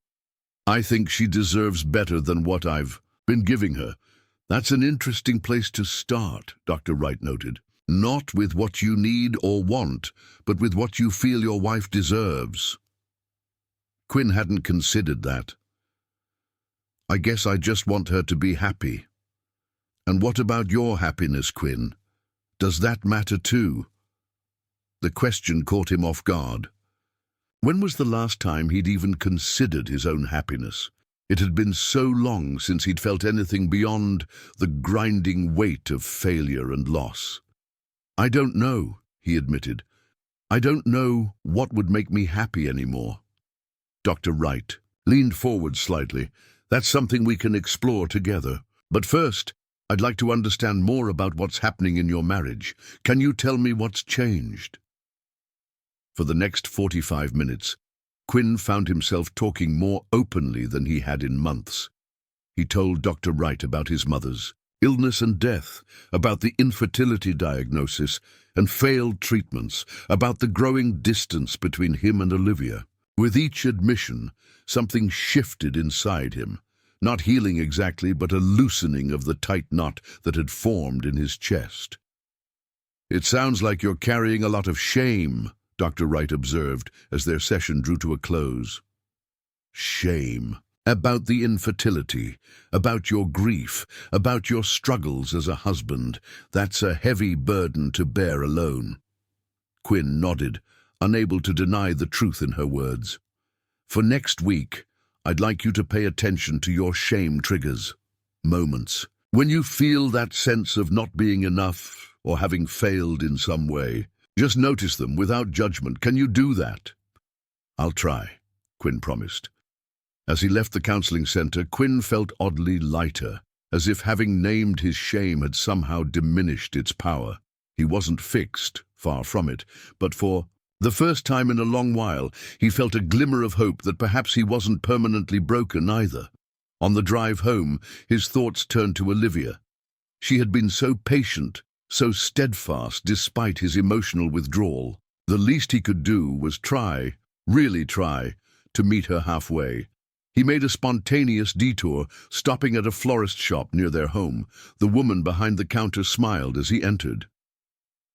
"I think she deserves better than what I've been giving her." "That's an interesting place to start," Dr. Wright noted. "Not with what you need or want, but with what you feel your wife deserves." Quinn hadn't considered that. "I guess I just want her to be happy." "And what about your happiness, Quinn? Does that matter too?" The question caught him off guard. When was the last time he'd even considered his own happiness? It had been so long since he'd felt anything beyond the grinding weight of failure and loss. "I don't know," he admitted. "I don't know what would make me happy anymore." Dr. Wright leaned forward slightly. "That's something we can explore together. But first, I'd like to understand more about what's happening in your marriage. Can you tell me what's changed?" For the next 45 minutes, Quinn found himself talking more openly than he had in months. He told Dr. Wright about his mother's illness and death, about the infertility diagnosis and failed treatments, about the growing distance between him and Olivia. With each admission, something shifted inside him, not healing exactly, but a loosening of the tight knot that had formed in his chest. "It sounds like you're carrying a lot of shame," Dr. Wright observed as their session drew to a close. "Shame. About the infertility, about your grief, about your struggles as a husband. That's a heavy burden to bear alone." Quinn nodded, unable to deny the truth in her words. "For next week, I'd like you to pay attention to your shame triggers. Moments when you feel that sense of not being enough or having failed in some way. Just notice them without judgment. Can you do that?" "I'll try," Quinn promised. As he left the counseling center, Quinn felt oddly lighter, as if having named his shame had somehow diminished its power. He wasn't fixed, far from it, but for the first time in a long while, he felt a glimmer of hope that perhaps he wasn't permanently broken either. On the drive home, his thoughts turned to Olivia. She had been so patient, so steadfast despite his emotional withdrawal. The least he could do was try, really try, to meet her halfway. He made a spontaneous detour, stopping at a florist shop near their home. The woman behind the counter smiled as he entered.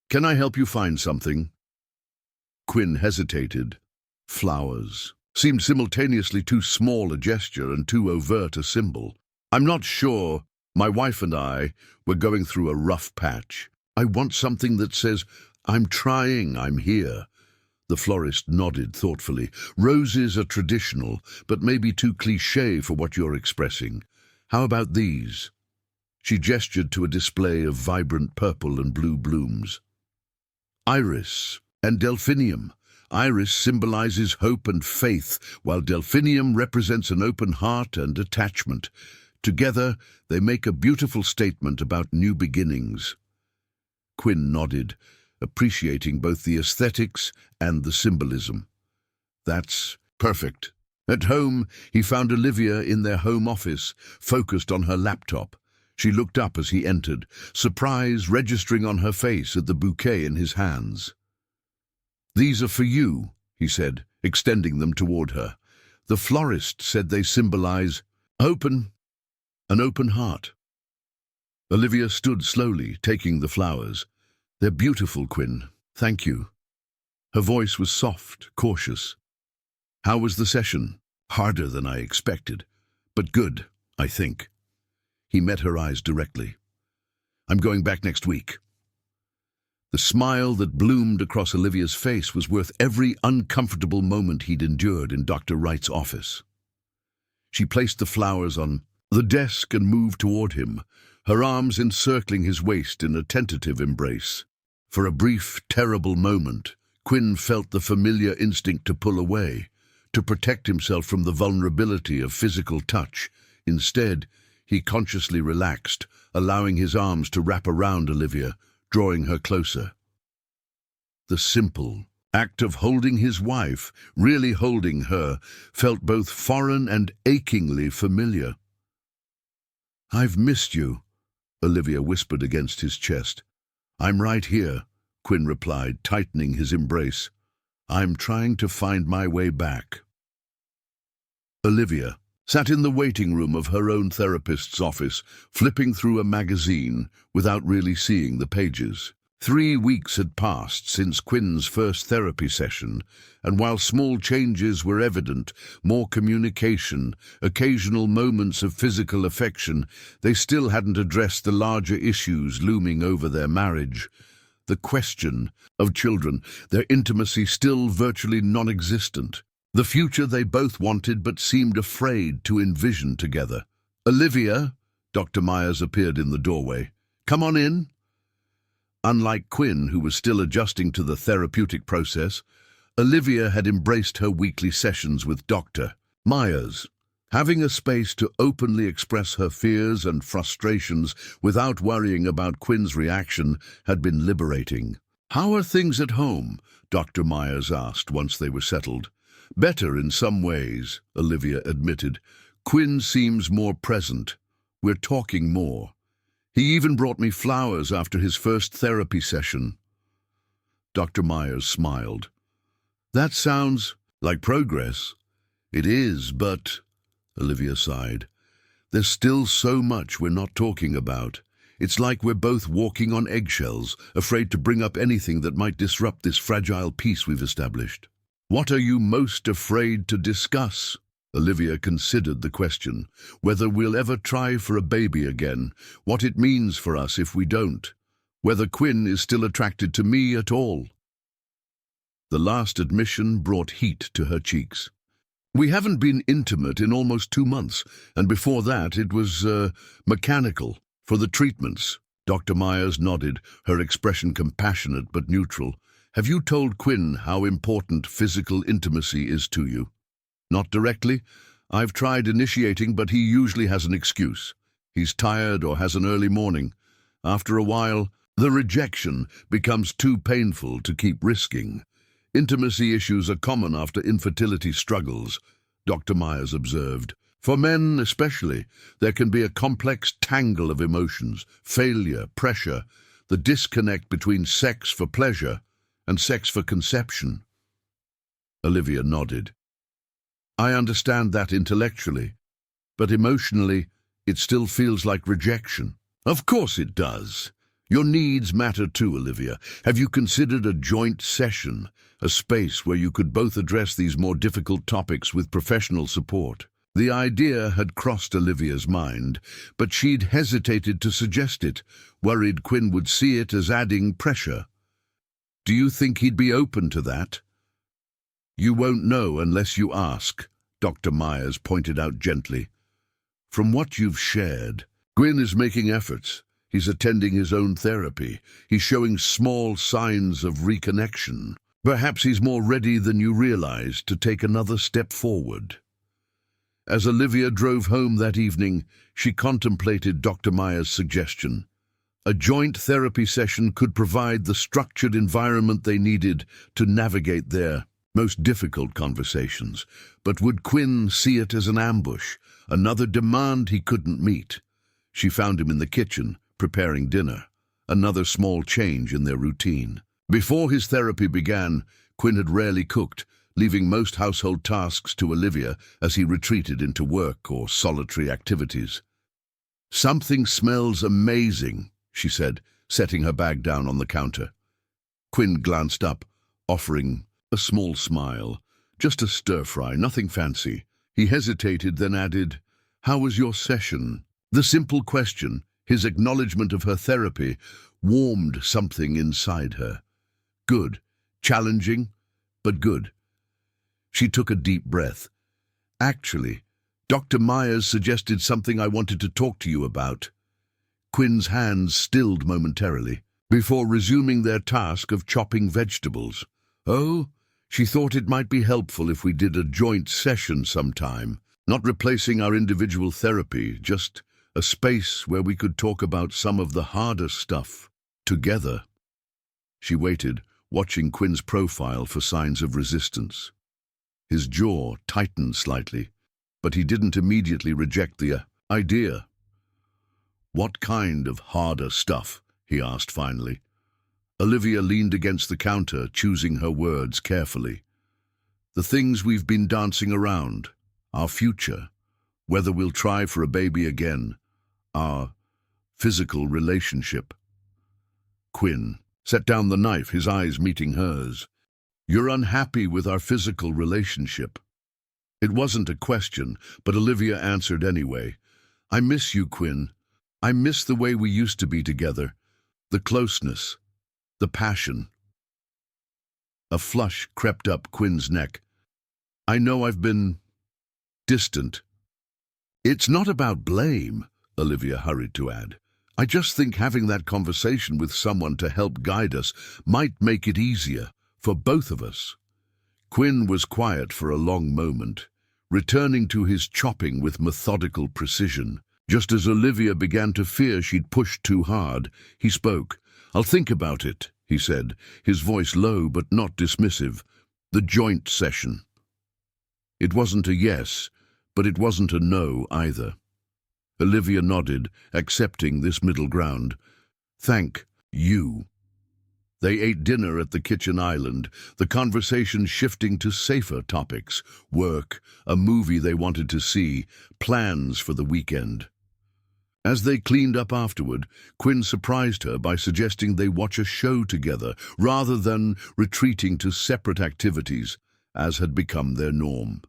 "Can I help you find something?" Quinn hesitated. "Flowers," seemed simultaneously too small a gesture and too overt a symbol. I'm not sure. My wife and I were going through a rough patch. I want something that says, I'm trying, I'm here. The florist nodded thoughtfully. Roses are traditional, but maybe too cliché for what you're expressing. How about these? She gestured to a display of vibrant purple and blue blooms. Iris and delphinium. Iris symbolizes hope and faith, while delphinium represents an open heart and attachment. Together, they make a beautiful statement about new beginnings. Quinn nodded, appreciating both the aesthetics and the symbolism. That's perfect. At home, he found Olivia in their home office, focused on her laptop. She looked up as he entered, surprise registering on her face at the bouquet in his hands. These are for you, he said, extending them toward her. The florist said they symbolize an open heart. Olivia stood slowly, taking the flowers. They're beautiful, Quinn. Thank you. Her voice was soft, cautious. How was the session? Harder than I expected, but good, I think. He met her eyes directly. I'm going back next week. The smile that bloomed across Olivia's face was worth every uncomfortable moment he'd endured in Dr. Wright's office. She placed the flowers on the desk and moved toward him, her arms encircling his waist in a tentative embrace. For a brief, terrible moment, Quinn felt the familiar instinct to pull away, to protect himself from the vulnerability of physical touch. Instead, he consciously relaxed, allowing his arms to wrap around Olivia, drawing her closer. The simple act of holding his wife, really holding her, felt both foreign and achingly familiar. I've missed you, Olivia whispered against his chest. I'm right here, Quinn replied, tightening his embrace. I'm trying to find my way back. Olivia sat in the waiting room of her own therapist's office, flipping through a magazine without really seeing the pages. 3 weeks had passed since Quinn's first therapy session, and while small changes were evident, more communication, occasional moments of physical affection, they still hadn't addressed the larger issues looming over their marriage. The question of children, their intimacy still virtually non-existent. The future they both wanted but seemed afraid to envision together. Olivia, Dr. Myers appeared in the doorway. Come on in. Unlike Quinn, who was still adjusting to the therapeutic process, Olivia had embraced her weekly sessions with Dr. Myers. Having a space to openly express her fears and frustrations without worrying about Quinn's reaction had been liberating. How are things at home? Dr. Myers asked once they were settled. Better in some ways, Olivia admitted. Quinn seems more present. We're talking more. He even brought me flowers after his first therapy session. Dr. Myers smiled. That sounds like progress. It is, but, Olivia sighed, there's still so much we're not talking about. It's like we're both walking on eggshells, afraid to bring up anything that might disrupt this fragile peace we've established. What are you most afraid to discuss? Olivia considered the question. Whether we'll ever try for a baby again, what it means for us if we don't, whether Quinn is still attracted to me at all. The last admission brought heat to her cheeks. We haven't been intimate in almost 2 months, and before that it was, mechanical, for the treatments. Dr. Myers nodded, her expression compassionate but neutral. Have you told Quinn how important physical intimacy is to you? Not directly. I've tried initiating, but he usually has an excuse. He's tired or has an early morning. After a while, the rejection becomes too painful to keep risking. Intimacy issues are common after infertility struggles, Dr. Myers observed. For men especially, there can be a complex tangle of emotions, failure, pressure, the disconnect between sex for pleasure and sex for conception. Olivia nodded. I understand that intellectually, but emotionally, it still feels like rejection. Of course it does. Your needs matter too, Olivia. Have you considered a joint session, a space where you could both address these more difficult topics with professional support? The idea had crossed Olivia's mind, but she'd hesitated to suggest it, worried Quinn would see it as adding pressure. Do you think he'd be open to that? You won't know unless you ask, Dr. Myers pointed out gently. From what you've shared, Quinn is making efforts. He's attending his own therapy. He's showing small signs of reconnection. Perhaps he's more ready than you realize to take another step forward. As Olivia drove home that evening, she contemplated Dr. Myers' suggestion. A joint therapy session could provide the structured environment they needed to navigate their most difficult conversations. But would Quinn see it as an ambush, another demand he couldn't meet? She found him in the kitchen, preparing dinner, another small change in their routine. Before his therapy began, Quinn had rarely cooked, leaving most household tasks to Olivia as he retreated into work or solitary activities. "Something smells amazing," she said, setting her bag down on the counter. Quinn glanced up, offering a small smile. "Just a stir-fry, nothing fancy." He hesitated, then added, "How was your session?" The simple question, his acknowledgement of her therapy, warmed something inside her. Good. Challenging, but good. She took a deep breath. "Actually, Dr. Myers suggested something I wanted to talk to you about." Quinn's hands stilled momentarily, before resuming their task of chopping vegetables. "Oh?" She thought it might be helpful if we did a joint session sometime, not replacing our individual therapy, just a space where we could talk about some of the harder stuff together. She waited, watching Quinn's profile for signs of resistance. His jaw tightened slightly, but he didn't immediately reject the idea. "What kind of harder stuff?" he asked finally. Olivia leaned against the counter, choosing her words carefully. "The things we've been dancing around, our future, whether we'll try for a baby again, our physical relationship." Quinn set down the knife, his eyes meeting hers. "You're unhappy with our physical relationship." It wasn't a question, but Olivia answered anyway. "I miss you, Quinn. I miss the way we used to be together, the closeness, the passion." A flush crept up Quinn's neck. "I know I've been distant." "It's not about blame," Olivia hurried to add. "I just think having that conversation with someone to help guide us might make it easier for both of us." Quinn was quiet for a long moment, returning to his chopping with methodical precision. Just as Olivia began to fear she'd pushed too hard, he spoke. "I'll think about it," he said, his voice low but not dismissive. "The joint session." It wasn't a yes, but it wasn't a no either. Olivia nodded, accepting this middle ground. "Thank you." They ate dinner at the kitchen island, the conversation shifting to safer topics: work, a movie they wanted to see, plans for the weekend. As they cleaned up afterward, Quinn surprised her by suggesting they watch a show together, rather than retreating to separate activities, as had become their norm.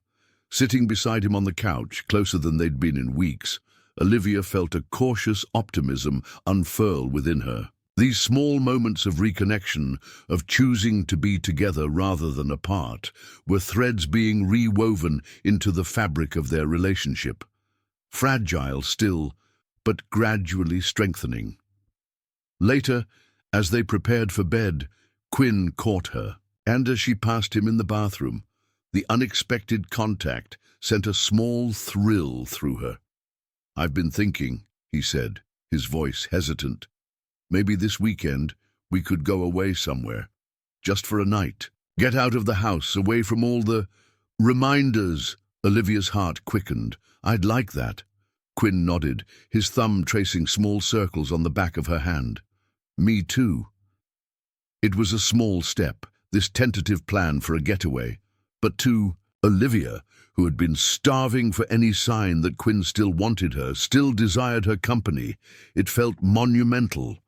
Sitting beside him on the couch, closer than they'd been in weeks, Olivia felt a cautious optimism unfurl within her. These small moments of reconnection, of choosing to be together rather than apart, were threads being rewoven into the fabric of their relationship. Fragile still, but gradually strengthening. Later, as they prepared for bed, Quinn caught her, and as she passed him in the bathroom, the unexpected contact sent a small thrill through her. "I've been thinking," he said, his voice hesitant. "Maybe this weekend we could go away somewhere, just for a night. Get out of the house, away from all the reminders." Olivia's heart quickened. "I'd like that." Quinn nodded, his thumb tracing small circles on the back of her hand. "Me too." It was a small step, this tentative plan for a getaway, but to Olivia, who had been starving for any sign that Quinn still wanted her, still desired her company, it felt monumental.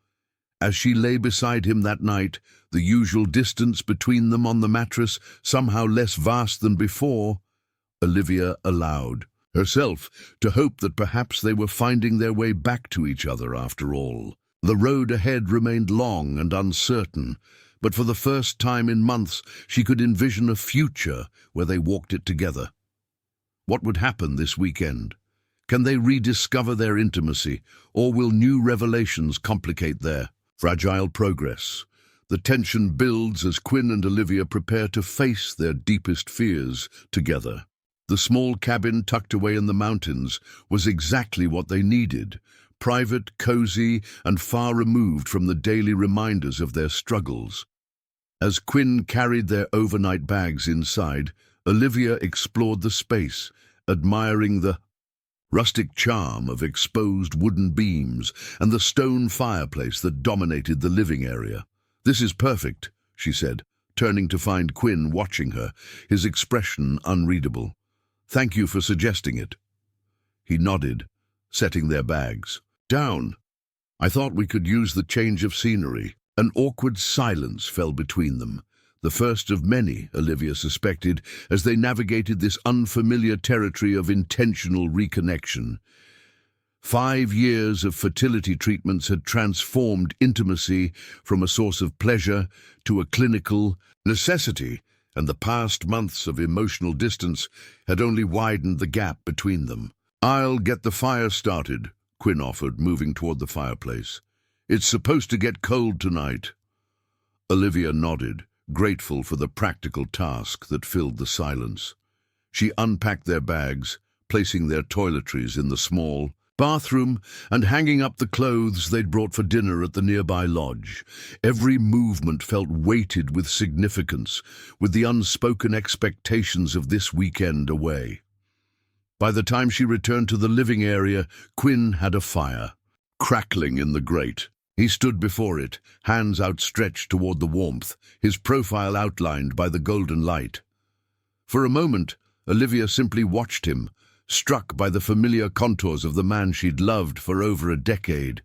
As she lay beside him that night, the usual distance between them on the mattress somehow less vast than before, Olivia allowed herself to hope that perhaps they were finding their way back to each other after all. The road ahead remained long and uncertain, but for the first time in months she could envision a future where they walked it together. What would happen this weekend? Can they rediscover their intimacy, or will new revelations complicate their fragile progress? The tension builds as Quinn and Olivia prepare to face their deepest fears together. The small cabin tucked away in the mountains was exactly what they needed: private, cozy, and far removed from the daily reminders of their struggles. As Quinn carried their overnight bags inside, Olivia explored the space, admiring the rustic charm of exposed wooden beams and the stone fireplace that dominated the living area. "This is perfect," she said, turning to find Quinn watching her, his expression unreadable. "Thank you for suggesting it." He nodded, setting their bags down. "I thought we could use the change of scenery." An awkward silence fell between them, the first of many, Olivia suspected, as they navigated this unfamiliar territory of intentional reconnection. 5 years of fertility treatments had transformed intimacy from a source of pleasure to a clinical necessity, and the past months of emotional distance had only widened the gap between them. "I'll get the fire started," Quinn offered, moving toward the fireplace. "It's supposed to get cold tonight." Olivia nodded, grateful for the practical task that filled the silence. She unpacked their bags, placing their toiletries in the small bathroom and hanging up the clothes they'd brought for dinner at the nearby lodge. Every movement felt weighted with significance, with the unspoken expectations of this weekend away. By the time she returned to the living area, Quinn had a fire crackling in the grate. He stood before it, hands outstretched toward the warmth, his profile outlined by the golden light. For a moment, Olivia simply watched him, struck by the familiar contours of the man she'd loved for over a decade.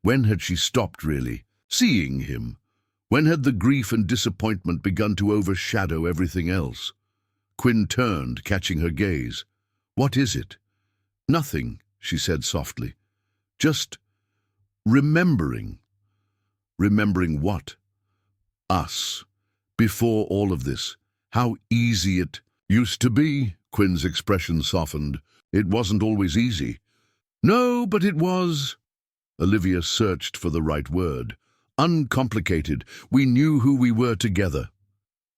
When had she stopped, really, seeing him? When had the grief and disappointment begun to overshadow everything else? Quinn turned, catching her gaze. "What is it?" "Nothing," she said softly. "Just remembering." "Remembering what?" "Us. Before all of this. How easy it used to be." Quinn's expression softened. "It wasn't always easy." "No, but it was." Olivia searched for the right word. "Uncomplicated. We knew who we were together."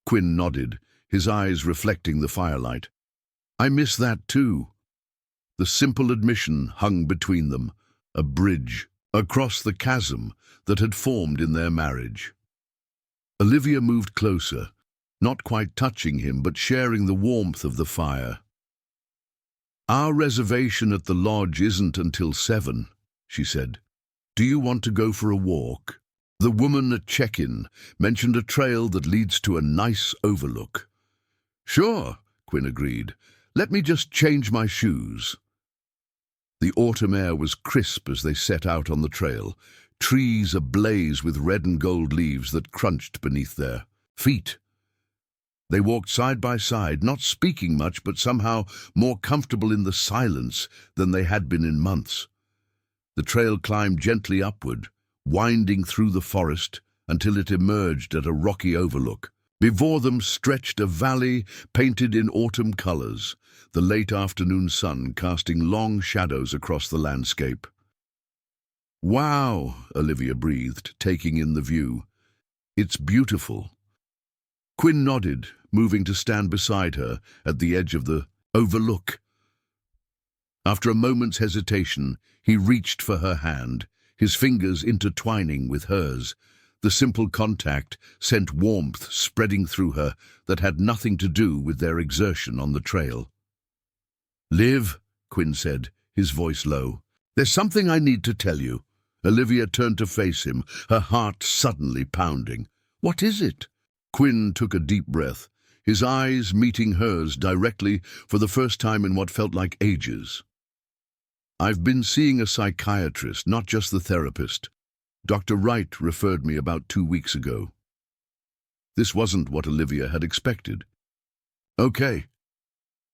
Quinn nodded, his eyes reflecting the firelight. "I miss that too." The simple admission hung between them, a bridge across the chasm that had formed in their marriage. Olivia moved closer, not quite touching him, but sharing the warmth of the fire. "Our reservation at the lodge isn't until 7, she said. "Do you want to go for a walk?" The woman at check-in mentioned a trail that leads to a nice overlook. "Sure," Quinn agreed. "Let me just change my shoes." The autumn air was crisp as they set out on the trail, trees ablaze with red and gold leaves that crunched beneath their feet. They walked side by side, not speaking much, but somehow more comfortable in the silence than they had been in months. The trail climbed gently upward, winding through the forest until it emerged at a rocky overlook. Before them stretched a valley painted in autumn colors, the late afternoon sun casting long shadows across the landscape. "Wow," Olivia breathed, taking in the view. "It's beautiful." Quinn nodded, moving to stand beside her at the edge of the overlook. After a moment's hesitation, he reached for her hand, his fingers intertwining with hers. The simple contact sent warmth spreading through her that had nothing to do with their exertion on the trail. "Liv," Quinn said, his voice low, "there's something I need to tell you." Olivia turned to face him, her heart suddenly pounding. "What is it?" Quinn took a deep breath, his eyes meeting hers directly for the first time in what felt like ages. "I've been seeing a psychiatrist, not just the therapist. Dr. Wright referred me about 2 weeks ago. This wasn't what Olivia had expected. Okay.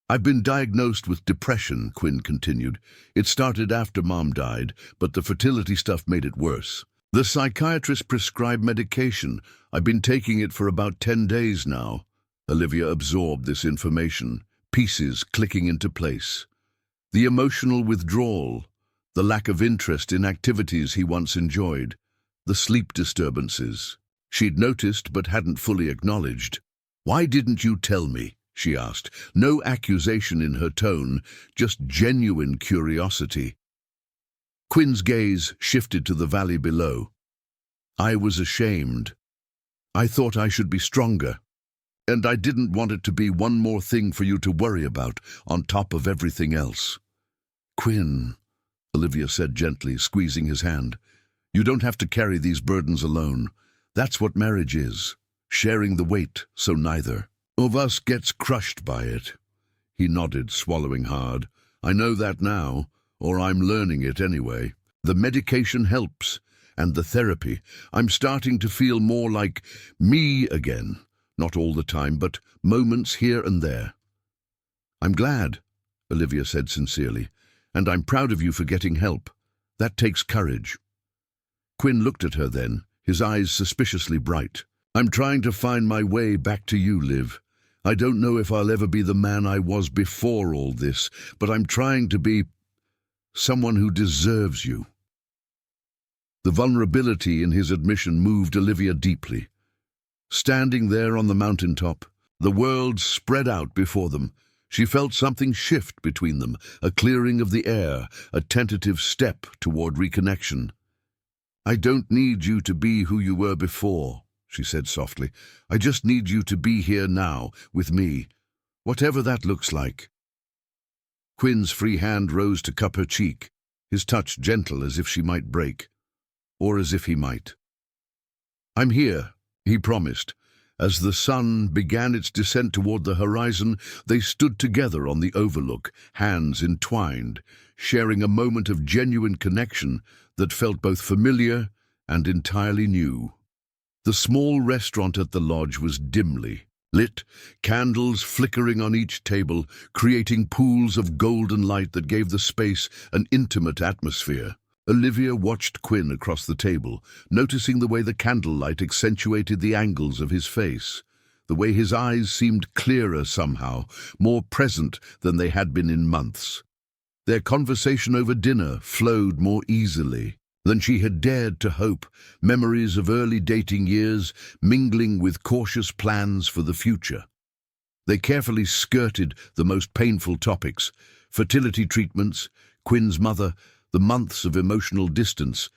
I've been diagnosed with depression, Quinn continued. It started after Mom died, but the fertility stuff made it worse. The psychiatrist prescribed medication. I've been taking it for about 10 days now. Olivia absorbed this information, pieces clicking into place. The emotional withdrawal, the lack of interest in activities he once enjoyed, the sleep disturbances. She'd noticed but hadn't fully acknowledged. "Why didn't you tell me?" she asked. No accusation in her tone, just genuine curiosity. Quinn's gaze shifted to the valley below. "I was ashamed. I thought I should be stronger. And I didn't want it to be one more thing for you to worry about, on top of everything else." "Quinn," Olivia said gently, squeezing his hand, "you don't have to carry these burdens alone. That's what marriage is, sharing the weight, so neither of us gets crushed by it." He nodded, swallowing hard. "I know that now, or I'm learning it anyway. The medication helps, and the therapy. I'm starting to feel more like me again. Not all the time, but moments here and there." "I'm glad," Olivia said sincerely, "and I'm proud of you for getting help. That takes courage." Quinn looked at her then, his eyes suspiciously bright. "I'm trying to find my way back to you, Liv. I don't know if I'll ever be the man I was before all this, but I'm trying to be someone who deserves you." The vulnerability in his admission moved Olivia deeply. Standing there on the mountaintop, the world spread out before them. She felt something shift between them, a clearing of the air, a tentative step toward reconnection. "I don't need you to be who you were before," she said softly. "I just need you to be here now, with me, whatever that looks like." Quinn's free hand rose to cup her cheek, his touch gentle as if she might break, or as if he might. "I'm here," he promised. As the sun began its descent toward the horizon, they stood together on the overlook, hands entwined, sharing a moment of genuine connection that felt both familiar and entirely new. The small restaurant at the lodge was dimly lit, candles flickering on each table, creating pools of golden light that gave the space an intimate atmosphere. Olivia watched Quinn across the table, noticing the way the candlelight accentuated the angles of his face, the way his eyes seemed clearer somehow, more present than they had been in months. Their conversation over dinner flowed more easily than she had dared to hope, memories of early dating years mingling with cautious plans for the future. They carefully skirted the most painful topics: fertility treatments, Quinn's mother, the months of emotional distance,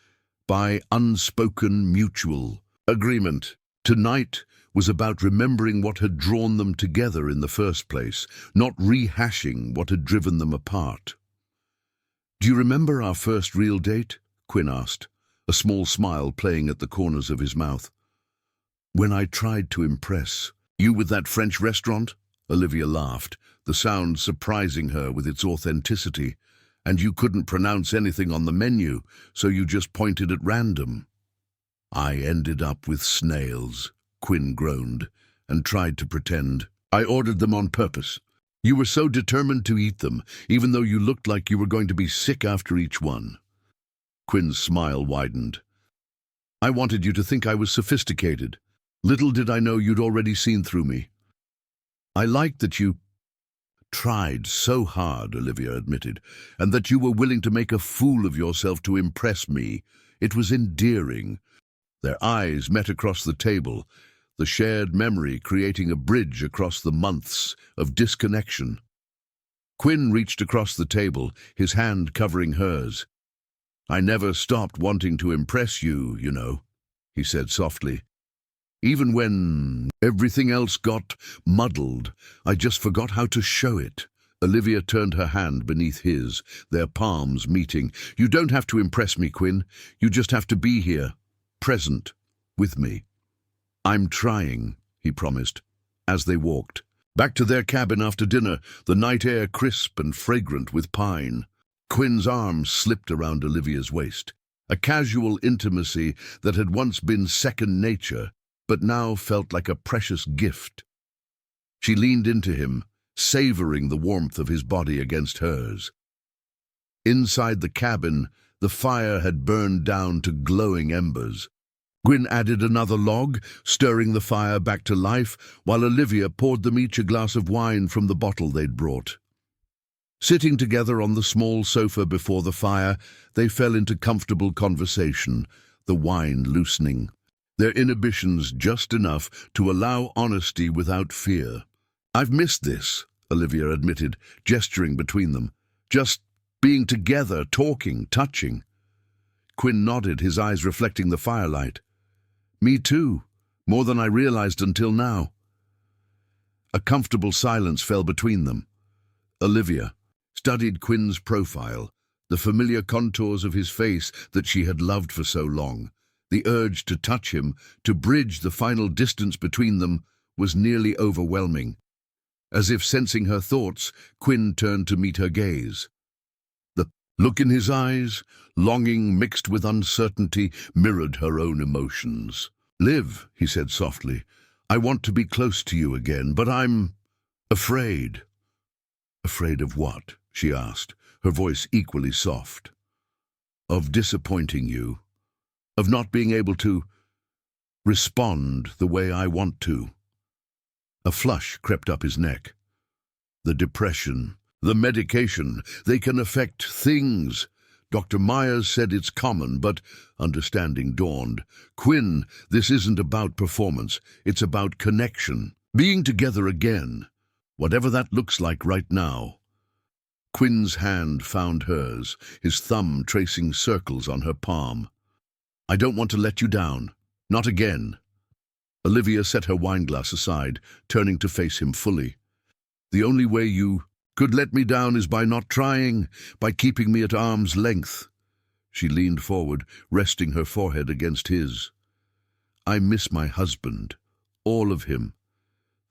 by unspoken mutual agreement. Tonight was about remembering what had drawn them together in the first place, not rehashing what had driven them apart. "Do you remember our first real date?" Quinn asked, a small smile playing at the corners of his mouth. "When I tried to impress you with that French restaurant?" Olivia laughed, the sound surprising her with its authenticity. "And you couldn't pronounce anything on the menu, so you just pointed at random." "I ended up with snails," Quinn groaned, and tried to pretend. "I ordered them on purpose. You were so determined to eat them, even though you looked like you were going to be sick after each one." Quinn's smile widened. "I wanted you to think I was sophisticated. Little did I know you'd already seen through me." "I liked that you tried so hard," Olivia admitted, "and that you were willing to make a fool of yourself to impress me. It was endearing." Their eyes met across the table, the shared memory creating a bridge across the months of disconnection. Quinn reached across the table, his hand covering hers. "I never stopped wanting to impress you, you know," he said softly. "Even when everything else got muddled, I just forgot how to show it." Olivia turned her hand beneath his, their palms meeting. "You don't have to impress me, Quinn. You just have to be here, present, with me." "I'm trying," he promised, as they walked back to their cabin after dinner, the night air crisp and fragrant with pine. Quinn's arm slipped around Olivia's waist. A casual intimacy that had once been second nature, but now felt like a precious gift. She leaned into him, savoring the warmth of his body against hers. Inside the cabin, the fire had burned down to glowing embers. Gwyn added another log, stirring the fire back to life, while Olivia poured them each a glass of wine from the bottle they'd brought. Sitting together on the small sofa before the fire, they fell into comfortable conversation, the wine loosening, their inhibitions just enough to allow honesty without fear. "I've missed this," Olivia admitted, gesturing between them. "Just being together, talking, touching." Gwyn nodded, his eyes reflecting the firelight. "Me too, more than I realized until now." A comfortable silence fell between them. Olivia studied Gwyn's profile, the familiar contours of his face that she had loved for so long. The urge to touch him, to bridge the final distance between them, was nearly overwhelming. As if sensing her thoughts, Gwyn turned to meet her gaze. The look in his eyes, longing mixed with uncertainty, mirrored her own emotions. "Liv," he said softly, "I want to be close to you again, but I'm afraid." "Afraid of what?" she asked, her voice equally soft. "Of disappointing you, of not being able to respond the way I want to." A flush crept up his neck. "The depression, the medication, they can affect things. Dr. Myers said it's common, but," understanding dawned, "Gwyn, this isn't about performance, it's about connection. Being together again, whatever that looks like right now." Gwyn's hand found hers, his thumb tracing circles on her palm. "I don't want to let you down. Not again." Olivia set her wineglass aside, turning to face him fully. "The only way you could let me down is by not trying, by keeping me at arm's length." She leaned forward, resting her forehead against his. "I miss my husband, all of him,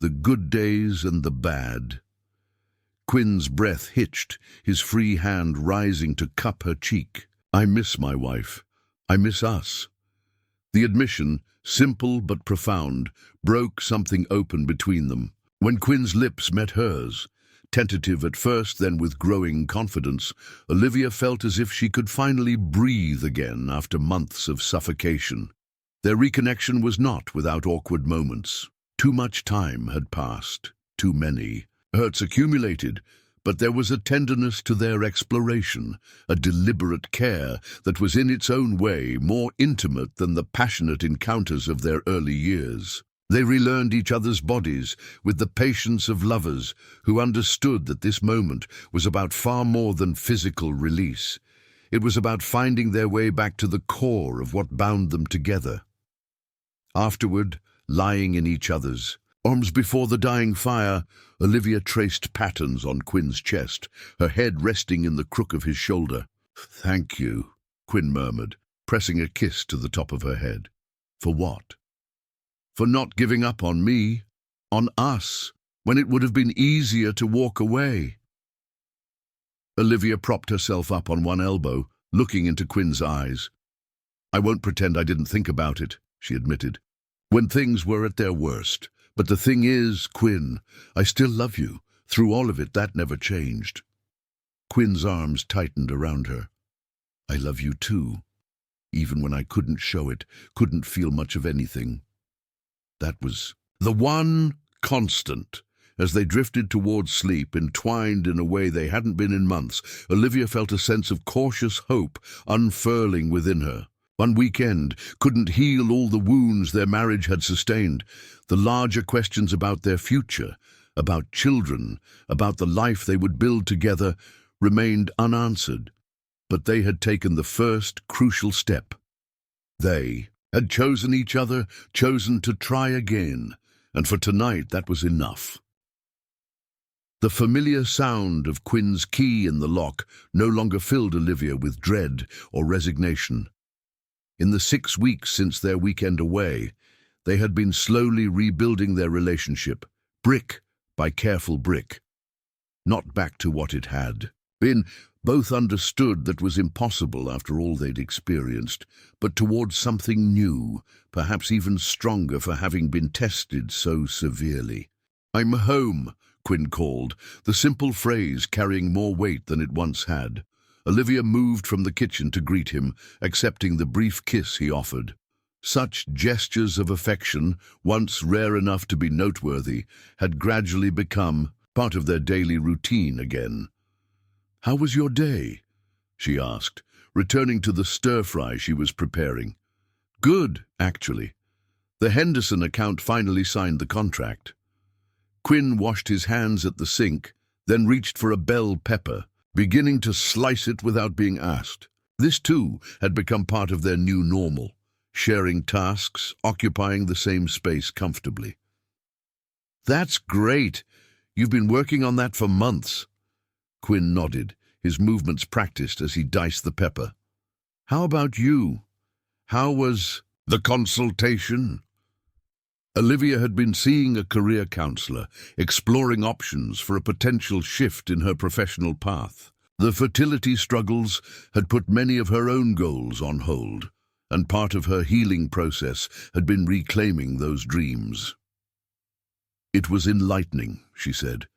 the good days and the bad." Gwyn's breath hitched, his free hand rising to cup her cheek. "I miss my wife. I miss us." The admission, simple but profound, broke something open between them. When Gwyn's lips met hers, tentative at first, then with growing confidence, Olivia felt as if she could finally breathe again after months of suffocation. Their reconnection was not without awkward moments. Too much time had passed, too many. Hurts accumulated, but there was a tenderness to their exploration, a deliberate care that was in its own way more intimate than the passionate encounters of their early years. They relearned each other's bodies with the patience of lovers who understood that this moment was about far more than physical release. It was about finding their way back to the core of what bound them together. Afterward, lying in each other's arms before the dying fire, Olivia traced patterns on Gwyn's chest, her head resting in the crook of his shoulder. "Thank you," Gwyn murmured, pressing a kiss to the top of her head. "For what?" "For not giving up on me, on us, when it would have been easier to walk away." Olivia propped herself up on one elbow, looking into Gwyn's eyes. "I won't pretend I didn't think about it," she admitted, "when things were at their worst. But the thing is, Gwyn, I still love you. Through all of it, that never changed." Gwyn's arms tightened around her. "I love you too, even when I couldn't show it, couldn't feel much of anything." That was the one constant. As they drifted towards sleep, entwined in a way they hadn't been in months, Olivia felt a sense of cautious hope unfurling within her. One weekend couldn't heal all the wounds their marriage had sustained. The larger questions about their future, about children, about the life they would build together, remained unanswered. But they had taken the first crucial step. They had chosen each other, chosen to try again, and for tonight that was enough. The familiar sound of Gwyn's key in the lock no longer filled Olivia with dread or resignation. In the 6 weeks since their weekend away, they had been slowly rebuilding their relationship, brick by careful brick. Not back to what it had been, Both understood that was impossible after all they'd experienced, but towards something new, perhaps even stronger for having been tested so severely. "I'm home," Quinn called, the simple phrase carrying more weight than it once had. Olivia moved from the kitchen to greet him, accepting the brief kiss he offered. Such gestures of affection, once rare enough to be noteworthy, had gradually become part of their daily routine again. "How was your day?" she asked, returning to the stir-fry she was preparing. "Good, actually. The Henderson account finally signed the contract." Quinn washed his hands at the sink, then reached for a bell pepper, beginning to slice it without being asked. This, too, had become part of their new normal, sharing tasks, occupying the same space comfortably. "That's great. You've been working on that for months." Quinn nodded, his movements practiced as he diced the pepper. "How about you? How was the consultation?" Olivia had been seeing a career counselor, exploring options for a potential shift in her professional path. The fertility struggles had put many of her own goals on hold, and part of her healing process had been reclaiming those dreams. "It was enlightening," she said.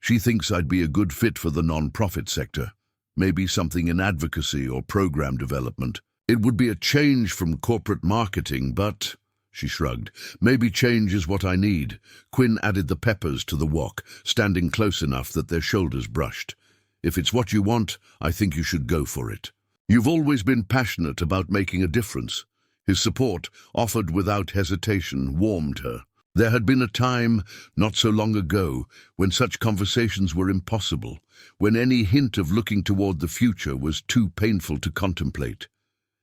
"She thinks I'd be a good fit for the non-profit sector, maybe something in advocacy or program development. It would be a change from corporate marketing, but..." She shrugged. "Maybe change is what I need." Quinn added the peppers to the wok, standing close enough that their shoulders brushed. "If it's what you want, I think you should go for it. You've always been passionate about making a difference." His support, offered without hesitation, warmed her. There had been a time, not so long ago, when such conversations were impossible, when any hint of looking toward the future was too painful to contemplate.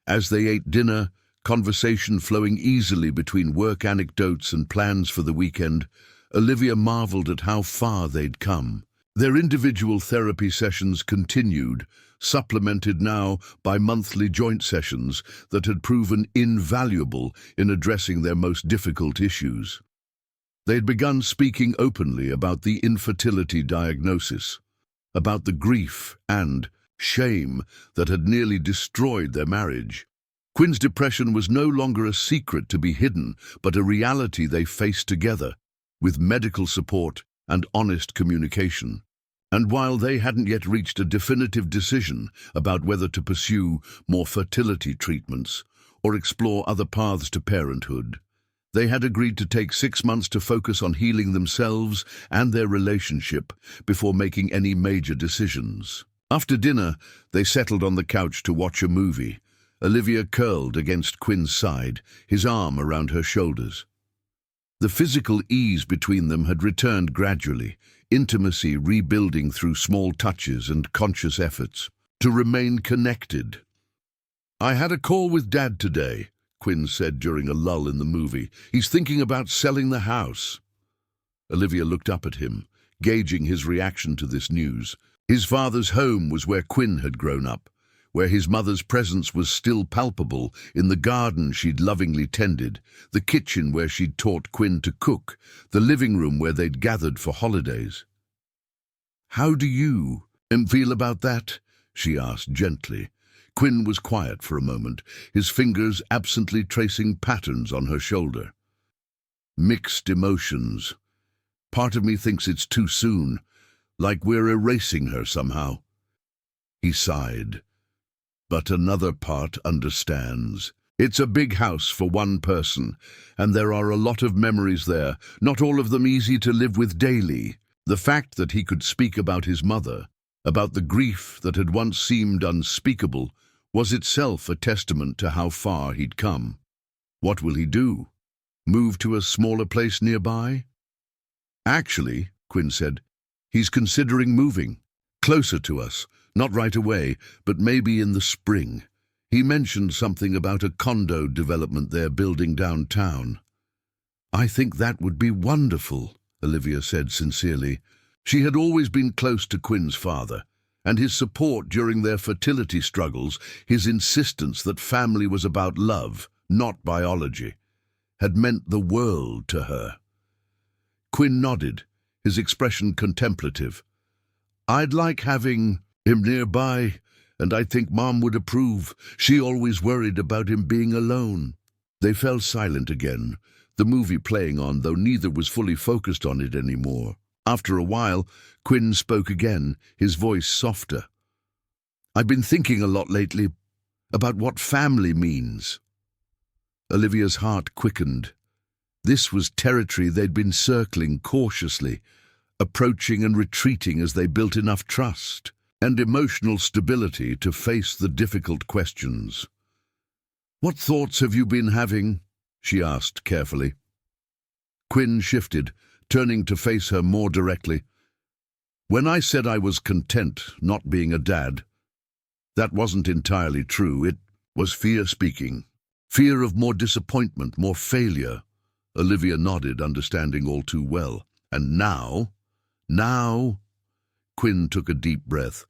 As they ate dinner, conversation flowing easily between work anecdotes and plans for the weekend, Olivia marveled at how far they'd come. Their individual therapy sessions continued, supplemented now by monthly joint sessions that had proven invaluable in addressing their most difficult issues. They'd begun speaking openly about the infertility diagnosis, about the grief and shame that had nearly destroyed their marriage. Quinn's depression was no longer a secret to be hidden, but a reality they faced together, with medical support and honest communication. And while they hadn't yet reached a definitive decision about whether to pursue more fertility treatments or explore other paths to parenthood, they had agreed to take 6 months to focus on healing themselves and their relationship before making any major decisions. After dinner, they settled on the couch to watch a movie, Olivia curled against Quinn's side, his arm around her shoulders. The physical ease between them had returned gradually, intimacy rebuilding through small touches and conscious efforts to remain connected. "I had a call with Dad today," Quinn said during a lull in the movie. "He's thinking about selling the house." Olivia looked up at him, gauging his reaction to this news. His father's home was where Quinn had grown up, where his mother's presence was still palpable in the garden she'd lovingly tended, the kitchen where she'd taught Quinn to cook, the living room where they'd gathered for holidays. "How do you feel about that?" she asked gently. Quinn was quiet for a moment, his fingers absently tracing patterns on her shoulder. "Mixed emotions. Part of me thinks it's too soon, like we're erasing her somehow." He sighed. "But another part understands. It's a big house for one person, and there are a lot of memories there, not all of them easy to live with daily." The fact that he could speak about his mother, about the grief that had once seemed unspeakable, was itself a testament to how far he'd come. What will he do? Move to a smaller place nearby? "Actually," Quinn said, "he's considering moving. Closer to us. Not right away, but maybe in the spring. He mentioned something about a condo development they're building downtown." "I think that would be wonderful," Olivia said sincerely. She had always been close to Quinn's father, and his support during their fertility struggles, his insistence that family was about love, not biology, had meant the world to her. Quinn nodded, his expression contemplative. "I'd like having him nearby, and I think Mom would approve. She always worried about him being alone." They fell silent again, the movie playing on, though neither was fully focused on it anymore. After a while, Quinn spoke again, his voice softer. "I've been thinking a lot lately about what family means." Olivia's heart quickened. This was territory they'd been circling cautiously, approaching and retreating as they built enough trust and emotional stability to face the difficult questions. "What thoughts have you been having?" she asked carefully. Quinn shifted, turning to face her more directly. "When I said I was content not being a dad, that wasn't entirely true. It was fear speaking. Fear of more disappointment, more failure." Olivia nodded, understanding all too well. "And now, Quinn took a deep breath.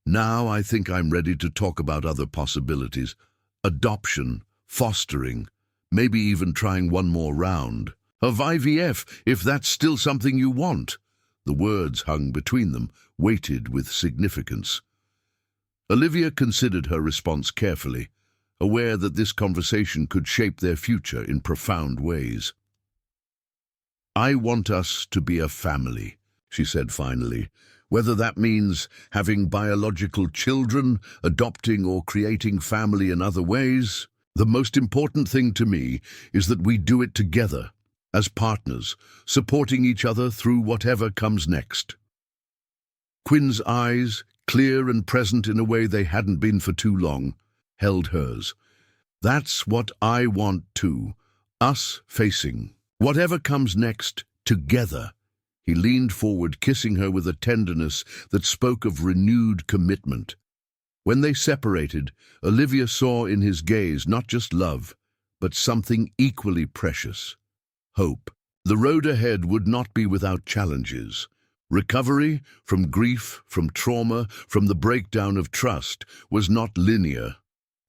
"Now I think I'm ready to talk about other possibilities. Adoption, fostering, maybe even trying one more round of IVF, if that's still something you want." The words hung between them, weighted with significance. Olivia considered her response carefully, aware that this conversation could shape their future in profound ways. "I want us to be a family," she said finally. "Whether that means having biological children, adopting or creating family in other ways, the most important thing to me is that we do it together, as partners, supporting each other through whatever comes next." Quinn's eyes, clear and present in a way they hadn't been for too long, held hers. "That's what I want too, us facing whatever comes next together." He leaned forward, kissing her with a tenderness that spoke of renewed commitment. When they separated, Olivia saw in his gaze not just love, but something equally precious: hope. The road ahead would not be without challenges. Recovery from grief, from trauma, from the breakdown of trust was not linear.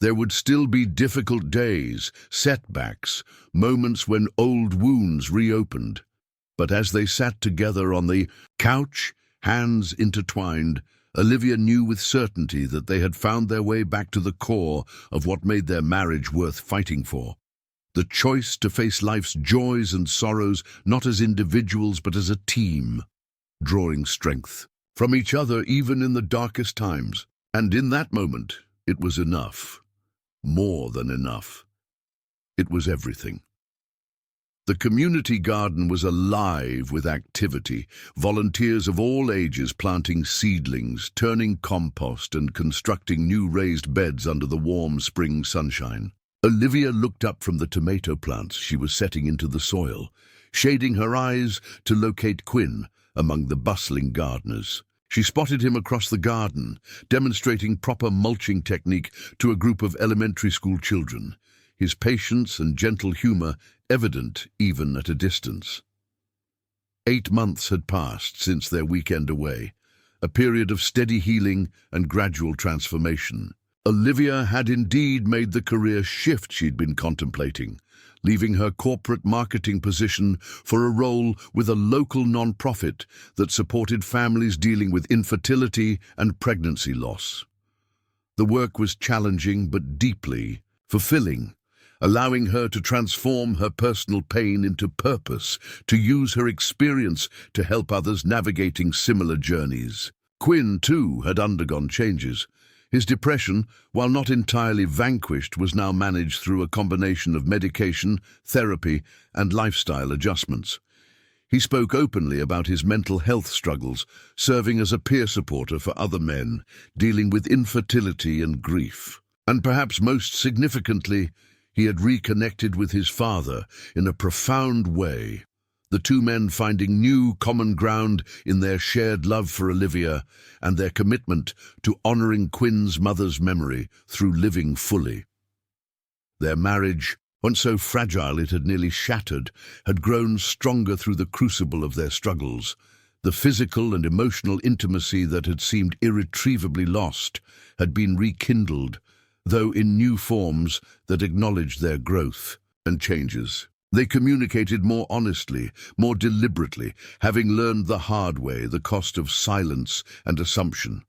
There would still be difficult days, setbacks, moments when old wounds reopened. But as they sat together on the couch, hands intertwined, Olivia knew with certainty that they had found their way back to the core of what made their marriage worth fighting for. The choice to face life's joys and sorrows not as individuals but as a team, drawing strength from each other even in the darkest times. And in that moment, it was enough. More than enough. It was everything. The community garden was alive with activity, volunteers of all ages planting seedlings, turning compost and constructing new raised beds under the warm spring sunshine. Olivia looked up from the tomato plants she was setting into the soil, shading her eyes to locate Quinn among the bustling gardeners. She spotted him across the garden, demonstrating proper mulching technique to a group of elementary school children, his patience and gentle humor evident even at a distance. 8 months had passed since their weekend away, a period of steady healing and gradual transformation. Olivia had indeed made the career shift she'd been contemplating, leaving her corporate marketing position for a role with a local non-profit that supported families dealing with infertility and pregnancy loss. The work was challenging but deeply fulfilling, allowing her to transform her personal pain into purpose, to use her experience to help others navigating similar journeys. Quinn, too, had undergone changes. His depression, while not entirely vanquished, was now managed through a combination of medication, therapy, and lifestyle adjustments. He spoke openly about his mental health struggles, serving as a peer supporter for other men, dealing with infertility and grief. And perhaps most significantly, he had reconnected with his father in a profound way, the two men finding new common ground in their shared love for Olivia and their commitment to honoring Quinn's mother's memory through living fully. Their marriage, once so fragile it had nearly shattered, had grown stronger through the crucible of their struggles. The physical and emotional intimacy that had seemed irretrievably lost had been rekindled, though in new forms that acknowledged their growth and changes. They communicated more honestly, more deliberately, having learned the hard way the cost of silence and assumption.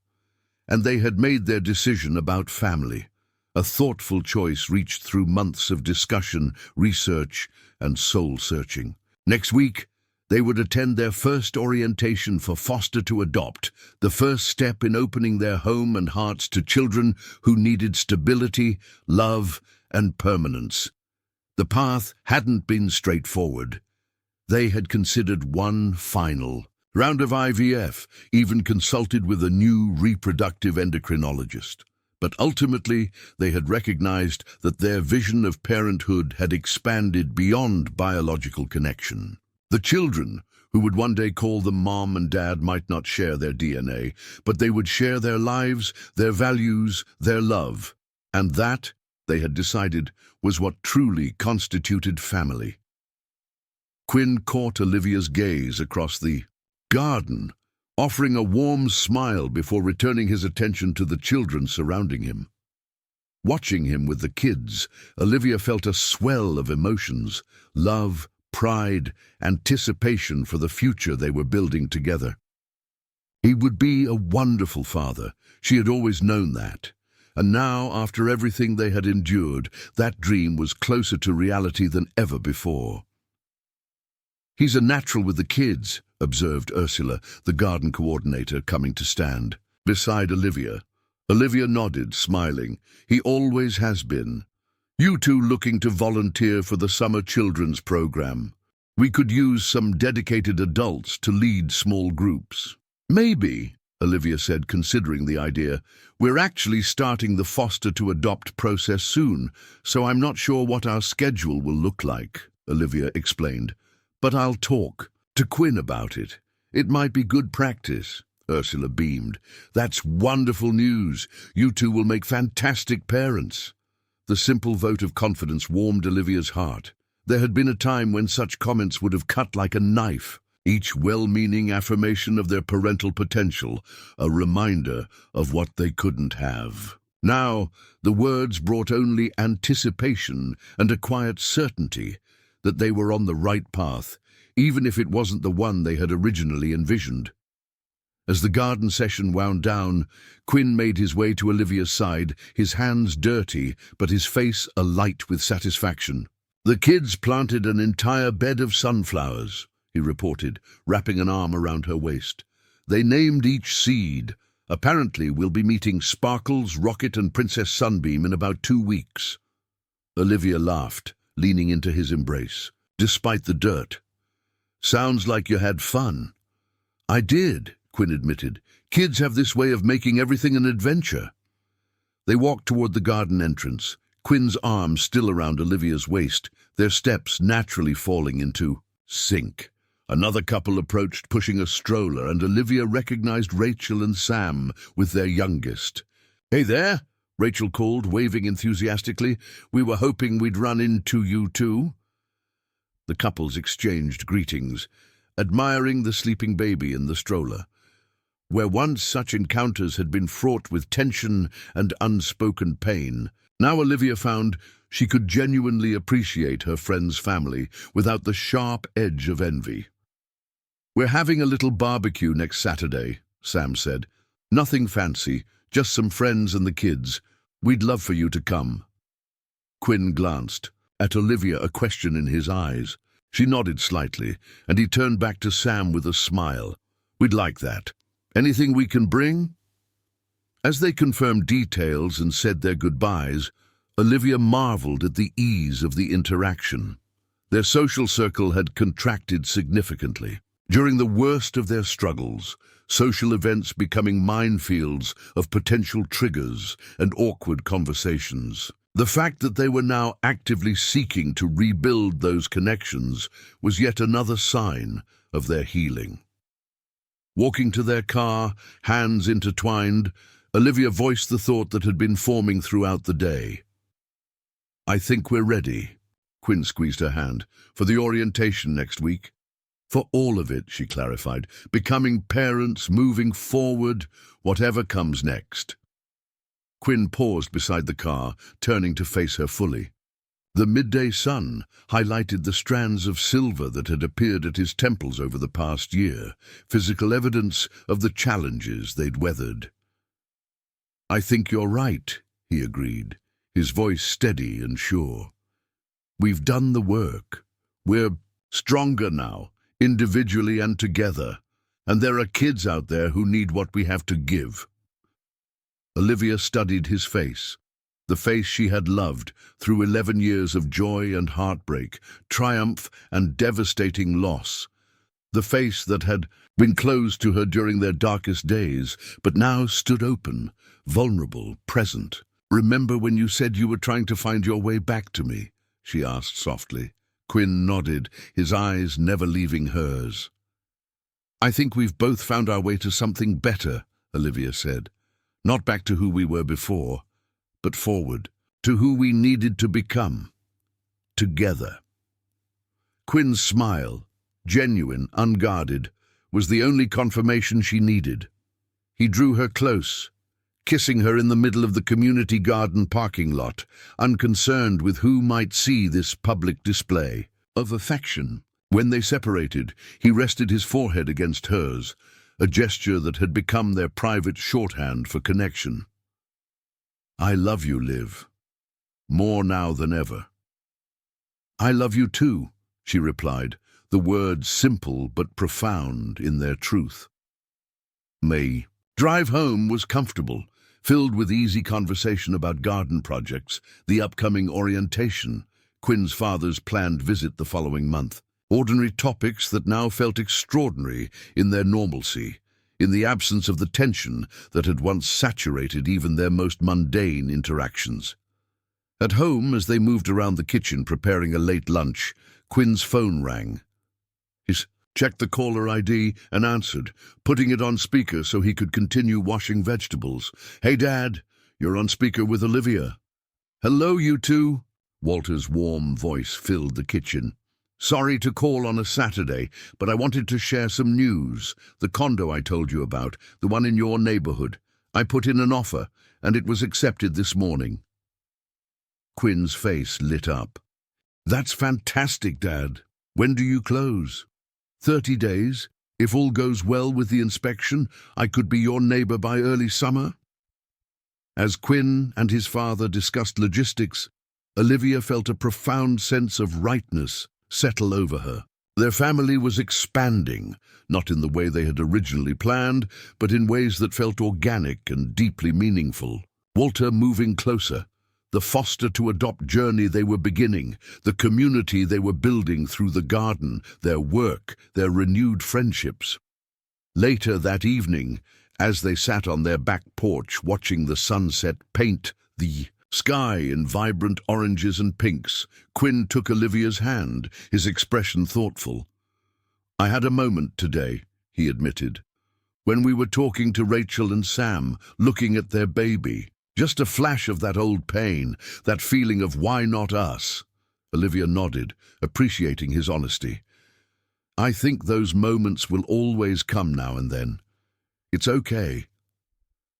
and they had made their decision about family. A thoughtful choice reached through months of discussion, research, and soul-searching. Next week, they would attend their first orientation for foster to adopt, the first step in opening their home and hearts to children who needed stability, love, and permanence. The path hadn't been straightforward. They had considered one final round of IVF, even consulted with a new reproductive endocrinologist. But ultimately, they had recognized that their vision of parenthood had expanded beyond biological connection. The children, who would one day call them Mom and Dad, might not share their DNA, but they would share their lives, their values, their love. And that, they had decided, was what truly constituted family. Quinn caught Olivia's gaze across the garden, offering a warm smile before returning his attention to the children surrounding him. Watching him with the kids, Olivia felt a swell of emotions: love, pride, anticipation for the future they were building together. He would be a wonderful father. She had always known that. And now, after everything they had endured, that dream was closer to reality than ever before. "He's a natural with the kids," observed Ursula, the garden coordinator, coming to stand beside Olivia. Olivia nodded, smiling. "He always has been. You two looking to volunteer for the summer children's program? We could use some dedicated adults to lead small groups." "Maybe," Olivia said, considering the idea. "We're actually starting the foster-to-adopt process soon, so I'm not sure what our schedule will look like," Olivia explained. "But I'll talk to Quinn about it. It might be good practice." Ursula beamed. "That's wonderful news. You two will make fantastic parents." The simple vote of confidence warmed Olivia's heart. There had been a time when such comments would have cut like a knife, each well-meaning affirmation of their parental potential, a reminder of what they couldn't have. Now, the words brought only anticipation and a quiet certainty that they were on the right path, even if it wasn't the one they had originally envisioned. As the garden session wound down, Quinn made his way to Olivia's side, his hands dirty, but his face alight with satisfaction. "The kids planted an entire bed of sunflowers," he reported, wrapping an arm around her waist. "They named each seed. Apparently we'll be meeting Sparkles, Rocket, and Princess Sunbeam in about 2 weeks." Olivia laughed, leaning into his embrace. "Despite the dirt. Sounds like you had fun." "I did," Quinn admitted. "Kids have this way of making everything an adventure." They walked toward the garden entrance, Quinn's arm still around Olivia's waist, their steps naturally falling into sync. Another couple approached, pushing a stroller, and Olivia recognized Rachel and Sam with their youngest. "Hey there," Rachel called, waving enthusiastically. "We were hoping we'd run into you too." The couples exchanged greetings, admiring the sleeping baby in the stroller. Where once such encounters had been fraught with tension and unspoken pain, now Olivia found she could genuinely appreciate her friend's family without the sharp edge of envy. "We're having a little barbecue next Saturday," Sam said. "Nothing fancy, just some friends and the kids. We'd love for you to come." Quinn glanced at Olivia, a question in his eyes. She nodded slightly, and he turned back to Sam with a smile. "We'd like that. Anything we can bring?" As they confirmed details and said their goodbyes, Olivia marveled at the ease of the interaction. Their social circle had contracted significantly. During the worst of their struggles, social events becoming minefields of potential triggers and awkward conversations. The fact that they were now actively seeking to rebuild those connections was yet another sign of their healing. Walking to their car, hands intertwined, Olivia voiced the thought that had been forming throughout the day. "I think we're ready." Quinn squeezed her hand. "For the orientation next week?" "For all of it," she clarified. "Becoming parents, moving forward, whatever comes next." Quinn paused beside the car, turning to face her fully. The midday sun highlighted the strands of silver that had appeared at his temples over the past year, physical evidence of the challenges they'd weathered. I think you're right, he agreed, his voice steady and sure. We've done the work. We're stronger now, individually and together, and there are kids out there who need what we have to give. Olivia studied his face, the face she had loved through 11 years of joy and heartbreak, triumph and devastating loss. The face that had been closed to her during their darkest days, but now stood open, vulnerable, present. "Remember when you said you were trying to find your way back to me?" she asked softly. Quinn nodded, his eyes never leaving hers. "I think we've both found our way to something better," Olivia said. "Not back to who we were before, but forward, to who we needed to become. Together." Quinn's smile, genuine, unguarded, was the only confirmation she needed. He drew her close, kissing her in the middle of the community garden parking lot, unconcerned with who might see this public display of affection. When they separated, he rested his forehead against hers, a gesture that had become their private shorthand for connection. "I love you, Liv. More now than ever." "I love you too," she replied, the words simple but profound in their truth. May drive home was comfortable, filled with easy conversation about garden projects, the upcoming orientation, Quinn's father's planned visit the following month. Ordinary topics that now felt extraordinary in their normalcy, in the absence of the tension that had once saturated even their most mundane interactions. At home, as they moved around the kitchen preparing a late lunch, Quinn's phone rang. He checked the caller ID and answered, putting it on speaker so he could continue washing vegetables. "Hey, Dad, you're on speaker with Olivia." "Hello, you two." Walter's warm voice filled the kitchen. "Sorry to call on a Saturday, but I wanted to share some news. The condo I told you about, the one in your neighborhood. I put in an offer, and it was accepted this morning." Quinn's face lit up. "That's fantastic, Dad. When do you close?" 30 days. If all goes well with the inspection, I could be your neighbor by early summer." As Quinn and his father discussed logistics, Olivia felt a profound sense of rightness settle over her. Their family was expanding, not in the way they had originally planned, but in ways that felt organic and deeply meaningful. Walter moving closer, the foster-to-adopt journey they were beginning, the community they were building through the garden, their work, their renewed friendships. Later that evening, as they sat on their back porch watching the sunset paint the sky in vibrant oranges and pinks, Quinn took Olivia's hand, his expression thoughtful. "I had a moment today," he admitted, "when we were talking to Rachel and Sam, looking at their baby. Just a flash of that old pain, that feeling of why not us?" Olivia nodded, appreciating his honesty. "I think those moments will always come now and then. It's okay.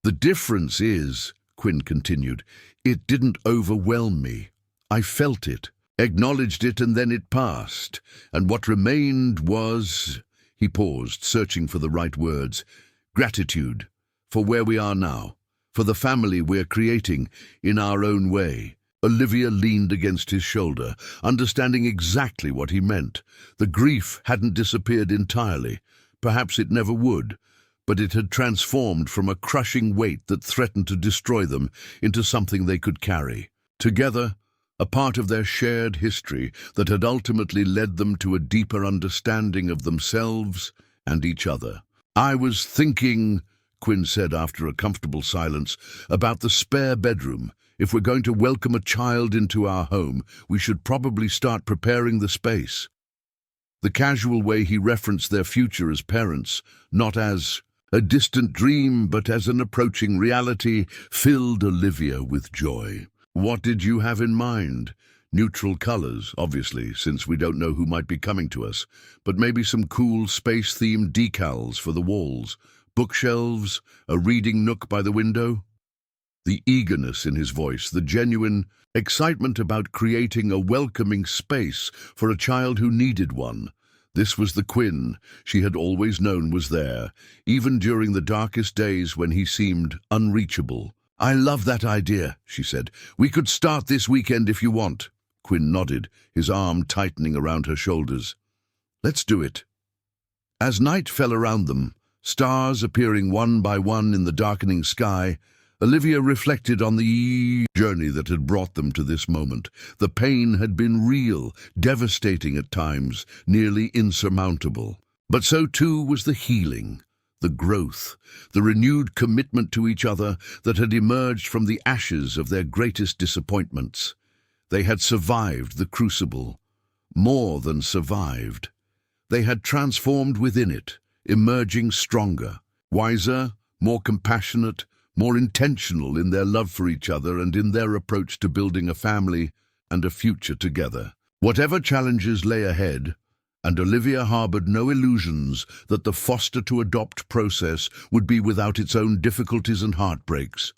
The difference is," Quinn continued, "it didn't overwhelm me. I felt it, acknowledged it, and then it passed. And what remained was—" He paused, searching for the right words. "Gratitude for where we are now, for the family we're creating in our own way." Olivia leaned against his shoulder, understanding exactly what he meant. The grief hadn't disappeared entirely. Perhaps it never would. But it had transformed from a crushing weight that threatened to destroy them into something they could carry. Together, a part of their shared history that had ultimately led them to a deeper understanding of themselves and each other. "I was thinking," Quinn said after a comfortable silence, "about the spare bedroom. If we're going to welcome a child into our home, we should probably start preparing the space." The casual way he referenced their future as parents, not as a distant dream, but as an approaching reality, filled Olivia with joy. "What did you have in mind?" "Neutral colors, obviously, since we don't know who might be coming to us, but maybe some cool space-themed decals for the walls, bookshelves, a reading nook by the window." The eagerness in his voice, the genuine excitement about creating a welcoming space for a child who needed one. This was the Quinn she had always known was there, even during the darkest days when he seemed unreachable, I love that idea, she said. We could start this weekend if you want. Quinn nodded, his arm tightening around her shoulders. Let's do it. As night fell around them, stars appearing one by one in the darkening sky, Olivia reflected on the journey that had brought them to this moment. The pain had been real, devastating at times, nearly insurmountable. But so too was the healing, the growth, the renewed commitment to each other that had emerged from the ashes of their greatest disappointments. They had survived the crucible. More than survived. They had transformed within it, emerging stronger, wiser, more compassionate, more intentional in their love for each other and in their approach to building a family and a future together. Whatever challenges lay ahead, and Olivia harbored no illusions that the foster-to-adopt process would be without its own difficulties and heartbreaks.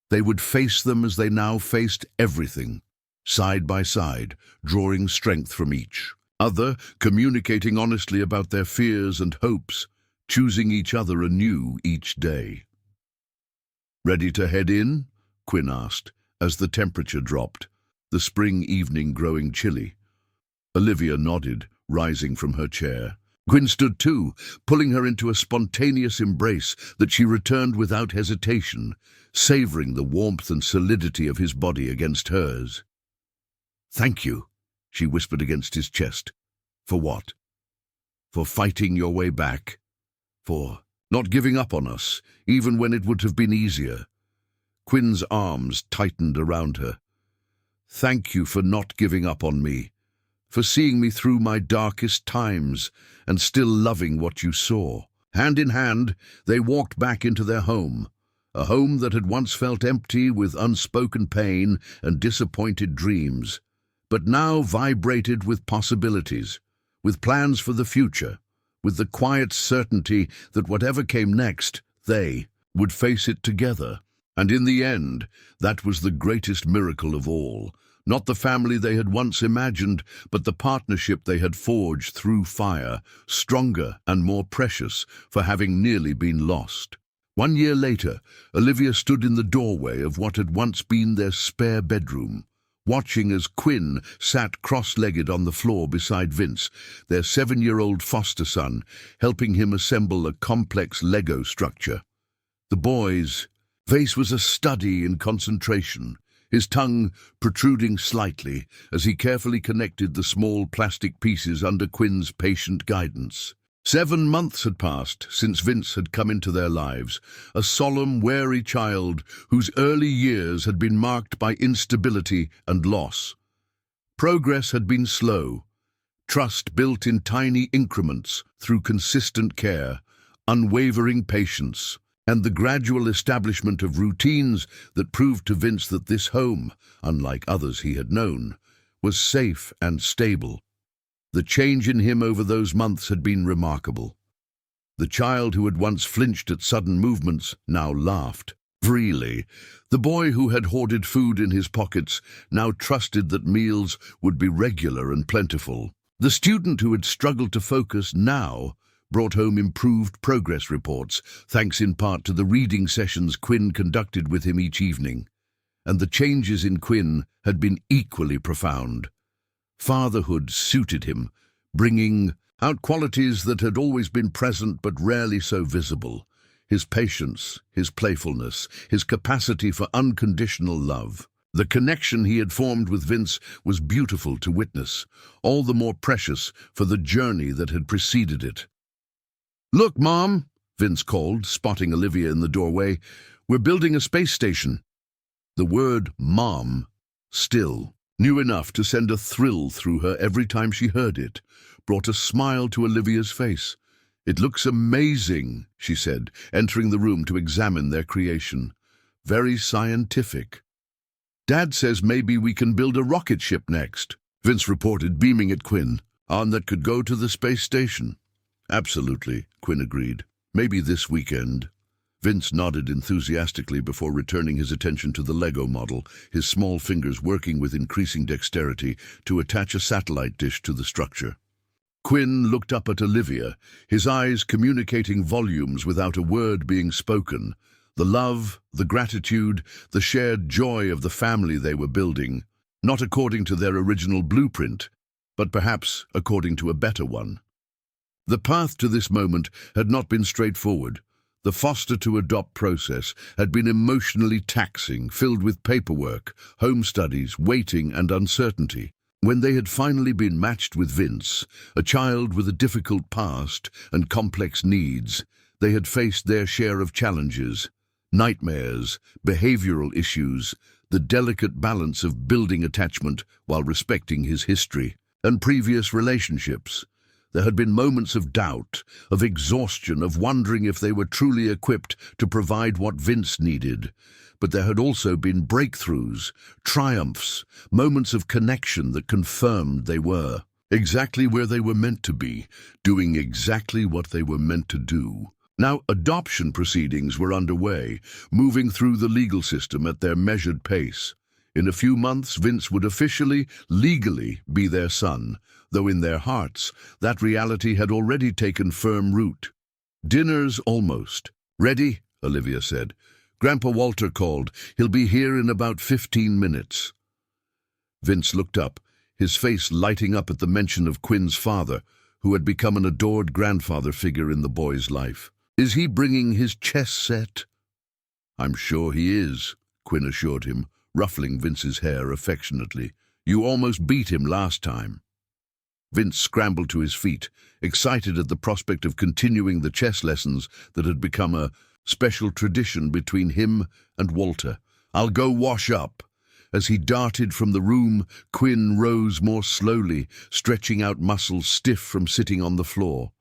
They would face them as they now faced everything, side by side, drawing strength from each other, communicating honestly about their fears and hopes, choosing each other anew each day. Ready to head in? Quinn asked, as the temperature dropped, the spring evening growing chilly. Olivia nodded, rising from her chair. Quinn stood too, pulling her into a spontaneous embrace that she returned without hesitation, savoring the warmth and solidity of his body against hers. "Thank you," she whispered against his chest. "For what? For fighting your way back? For not giving up on us, even when it would have been easier?" Quinn's arms tightened around her. "Thank you for not giving up on me, for seeing me through my darkest times and still loving what you saw." Hand in hand, they walked back into their home, a home that had once felt empty with unspoken pain and disappointed dreams, but now vibrated with possibilities, with plans for the future, with the quiet certainty that whatever came next, they would face it together. And in the end, that was the greatest miracle of all. Not the family they had once imagined, but the partnership they had forged through fire, stronger and more precious for having nearly been lost. 1 year later, Olivia stood in the doorway of what had once been their spare bedroom, watching as Quinn sat cross-legged on the floor beside Vince, their 7-year-old foster son, helping him assemble a complex Lego structure. The boy's face was a study in concentration, his tongue protruding slightly as he carefully connected the small plastic pieces under Quinn's patient guidance. 7 months had passed since Vince had come into their lives, a solemn, wary child whose early years had been marked by instability and loss. Progress had been slow, trust built in tiny increments through consistent care, unwavering patience, and the gradual establishment of routines that proved to Vince that this home, unlike others he had known, was safe and stable. The change in him over those months had been remarkable. The child who had once flinched at sudden movements now laughed freely. The boy who had hoarded food in his pockets now trusted that meals would be regular and plentiful. The student who had struggled to focus now brought home improved progress reports, thanks in part to the reading sessions Quinn conducted with him each evening. And the changes in Quinn had been equally profound. Fatherhood suited him, bringing out qualities that had always been present but rarely so visible. His patience, his playfulness, his capacity for unconditional love. The connection he had formed with Vince was beautiful to witness, all the more precious for the journey that had preceded it. "Look, Mom," Vince called, spotting Olivia in the doorway. "We're building a space station." The word Mom, still, knew enough to send a thrill through her every time she heard it, brought a smile to Olivia's face. "It looks amazing," she said, entering the room to examine their creation. "Very scientific." "Dad says maybe we can build a rocket ship next," Vince reported, beaming at Quinn. "On that could go to the space station." "Absolutely," Quinn agreed. "Maybe this weekend." Vince nodded enthusiastically before returning his attention to the Lego model, his small fingers working with increasing dexterity to attach a satellite dish to the structure. Quinn looked up at Olivia, his eyes communicating volumes without a word being spoken. The love, the gratitude, the shared joy of the family they were building, not according to their original blueprint, but perhaps according to a better one. The path to this moment had not been straightforward. The foster-to-adopt process had been emotionally taxing, filled with paperwork, home studies, waiting and uncertainty. When they had finally been matched with Vince, a child with a difficult past and complex needs, they had faced their share of challenges, nightmares, behavioral issues, the delicate balance of building attachment while respecting his history and previous relationships. There had been moments of doubt, of exhaustion, of wondering if they were truly equipped to provide what Vince needed. But there had also been breakthroughs, triumphs, moments of connection that confirmed they were exactly where they were meant to be, doing exactly what they were meant to do. Now, adoption proceedings were underway, moving through the legal system at their measured pace. In a few months, Vince would officially, legally be their son, though in their hearts, that reality had already taken firm root. "Dinner's almost ready," Olivia said. "Grandpa Walter called. He'll be here in about 15 minutes. Vince looked up, his face lighting up at the mention of Quinn's father, who had become an adored grandfather figure in the boy's life. "Is he bringing his chess set?" "I'm sure he is," Quinn assured him, ruffling Vince's hair affectionately. "You almost beat him last time." Vince scrambled to his feet, excited at the prospect of continuing the chess lessons that had become a special tradition between him and Walter. "I'll go wash up." As he darted from the room, Quinn rose more slowly, stretching out muscles stiff from sitting on the floor.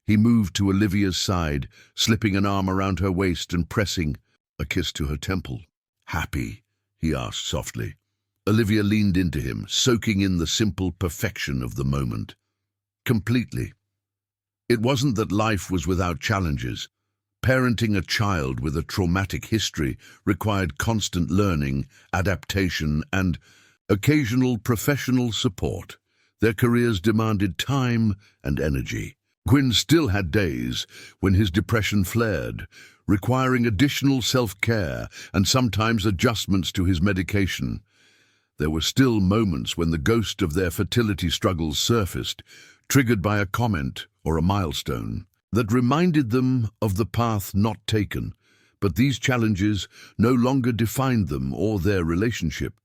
He moved to Olivia's side, slipping an arm around her waist and pressing a kiss to her temple. "Happy?" he asked softly. Olivia leaned into him, soaking in the simple perfection of the moment. Completely. It wasn't that life was without challenges. Parenting a child with a traumatic history required constant learning, adaptation, and occasional professional support. Their careers demanded time and energy. Quinn still had days when his depression flared, requiring additional self-care and sometimes adjustments to his medication. There were still moments when the ghost of their fertility struggles surfaced, triggered by a comment or a milestone that reminded them of the path not taken, but these challenges no longer defined them or their relationship.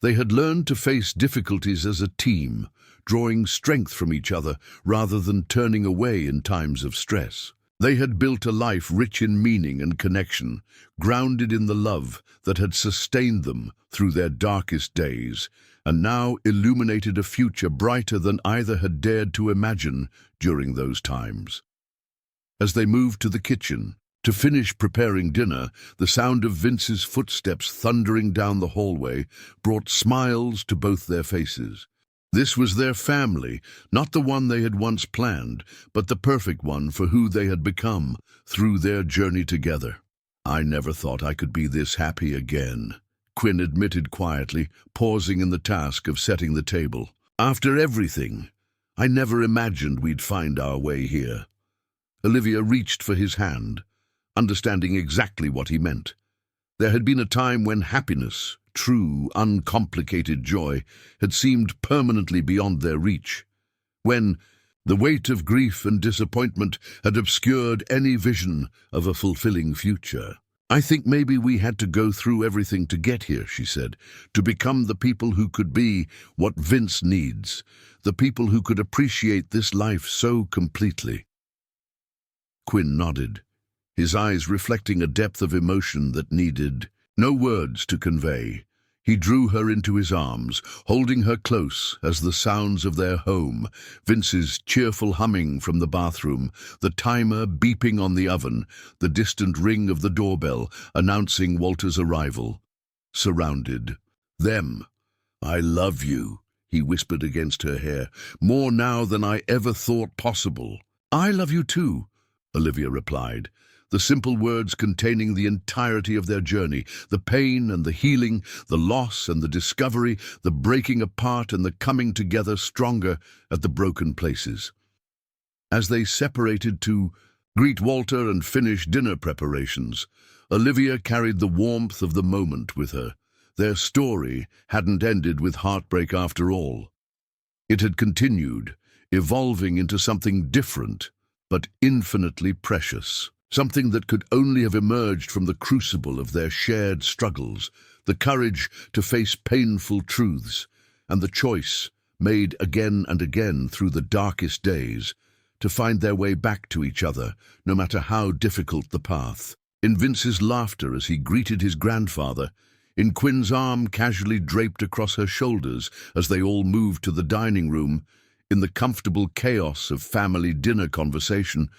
They had learned to face difficulties as a team, drawing strength from each other rather than turning away in times of stress. They had built a life rich in meaning and connection, grounded in the love that had sustained them through their darkest days, and now illuminated a future brighter than either had dared to imagine during those times. As they moved to the kitchen to finish preparing dinner, the sound of Vince's footsteps thundering down the hallway brought smiles to both their faces. This was their family, not the one they had once planned, but the perfect one for who they had become through their journey together. "I never thought I could be this happy again," Quinn admitted quietly, pausing in the task of setting the table. "After everything, I never imagined we'd find our way here." Olivia reached for his hand, understanding exactly what he meant. There had been a time when happiness, true, uncomplicated joy, had seemed permanently beyond their reach, when the weight of grief and disappointment had obscured any vision of a fulfilling future. "I think maybe we had to go through everything to get here," she said, "to become the people who could be what Vince needs, the people who could appreciate this life so completely." Quinn nodded, his eyes reflecting a depth of emotion that needed no words to convey. He drew her into his arms, holding her close as the sounds of their home, Vince's cheerful humming from the bathroom, the timer beeping on the oven, the distant ring of the doorbell announcing Walter's arrival, surrounded them. "I love you," he whispered against her hair, "more now than I ever thought possible." "I love you too," Olivia replied, the simple words containing the entirety of their journey, the pain and the healing, the loss and the discovery, the breaking apart and the coming together stronger at the broken places. As they separated to greet Walter and finish dinner preparations, Olivia carried the warmth of the moment with her. Their story hadn't ended with heartbreak after all. It had continued, evolving into something different, but infinitely precious. Something that could only have emerged from the crucible of their shared struggles, the courage to face painful truths, and the choice, made again and again through the darkest days, to find their way back to each other, no matter how difficult the path. In Vince's laughter as he greeted his grandfather, in Quinn's arm casually draped across her shoulders as they all moved to the dining room, in the comfortable chaos of family dinner conversation,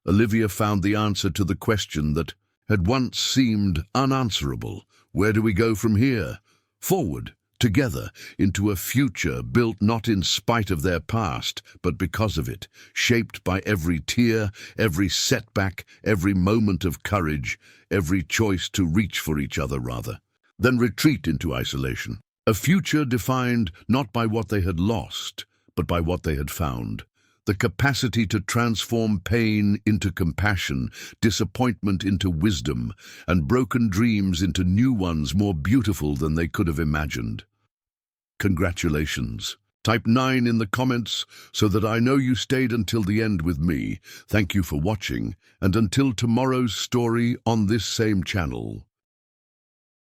Olivia found the answer to the question that had once seemed unanswerable. Where do we go from here? Forward, together, into a future built not in spite of their past, but because of it, shaped by every tear, every setback, every moment of courage, every choice to reach for each other rather, then retreat into isolation. A future defined not by what they had lost, but by what they had found. The capacity to transform pain into compassion, disappointment into wisdom, and broken dreams into new ones more beautiful than they could have imagined. Congratulations. Type 9 in the comments so that I know you stayed until the end with me. Thank you for watching, and until tomorrow's story on this same channel.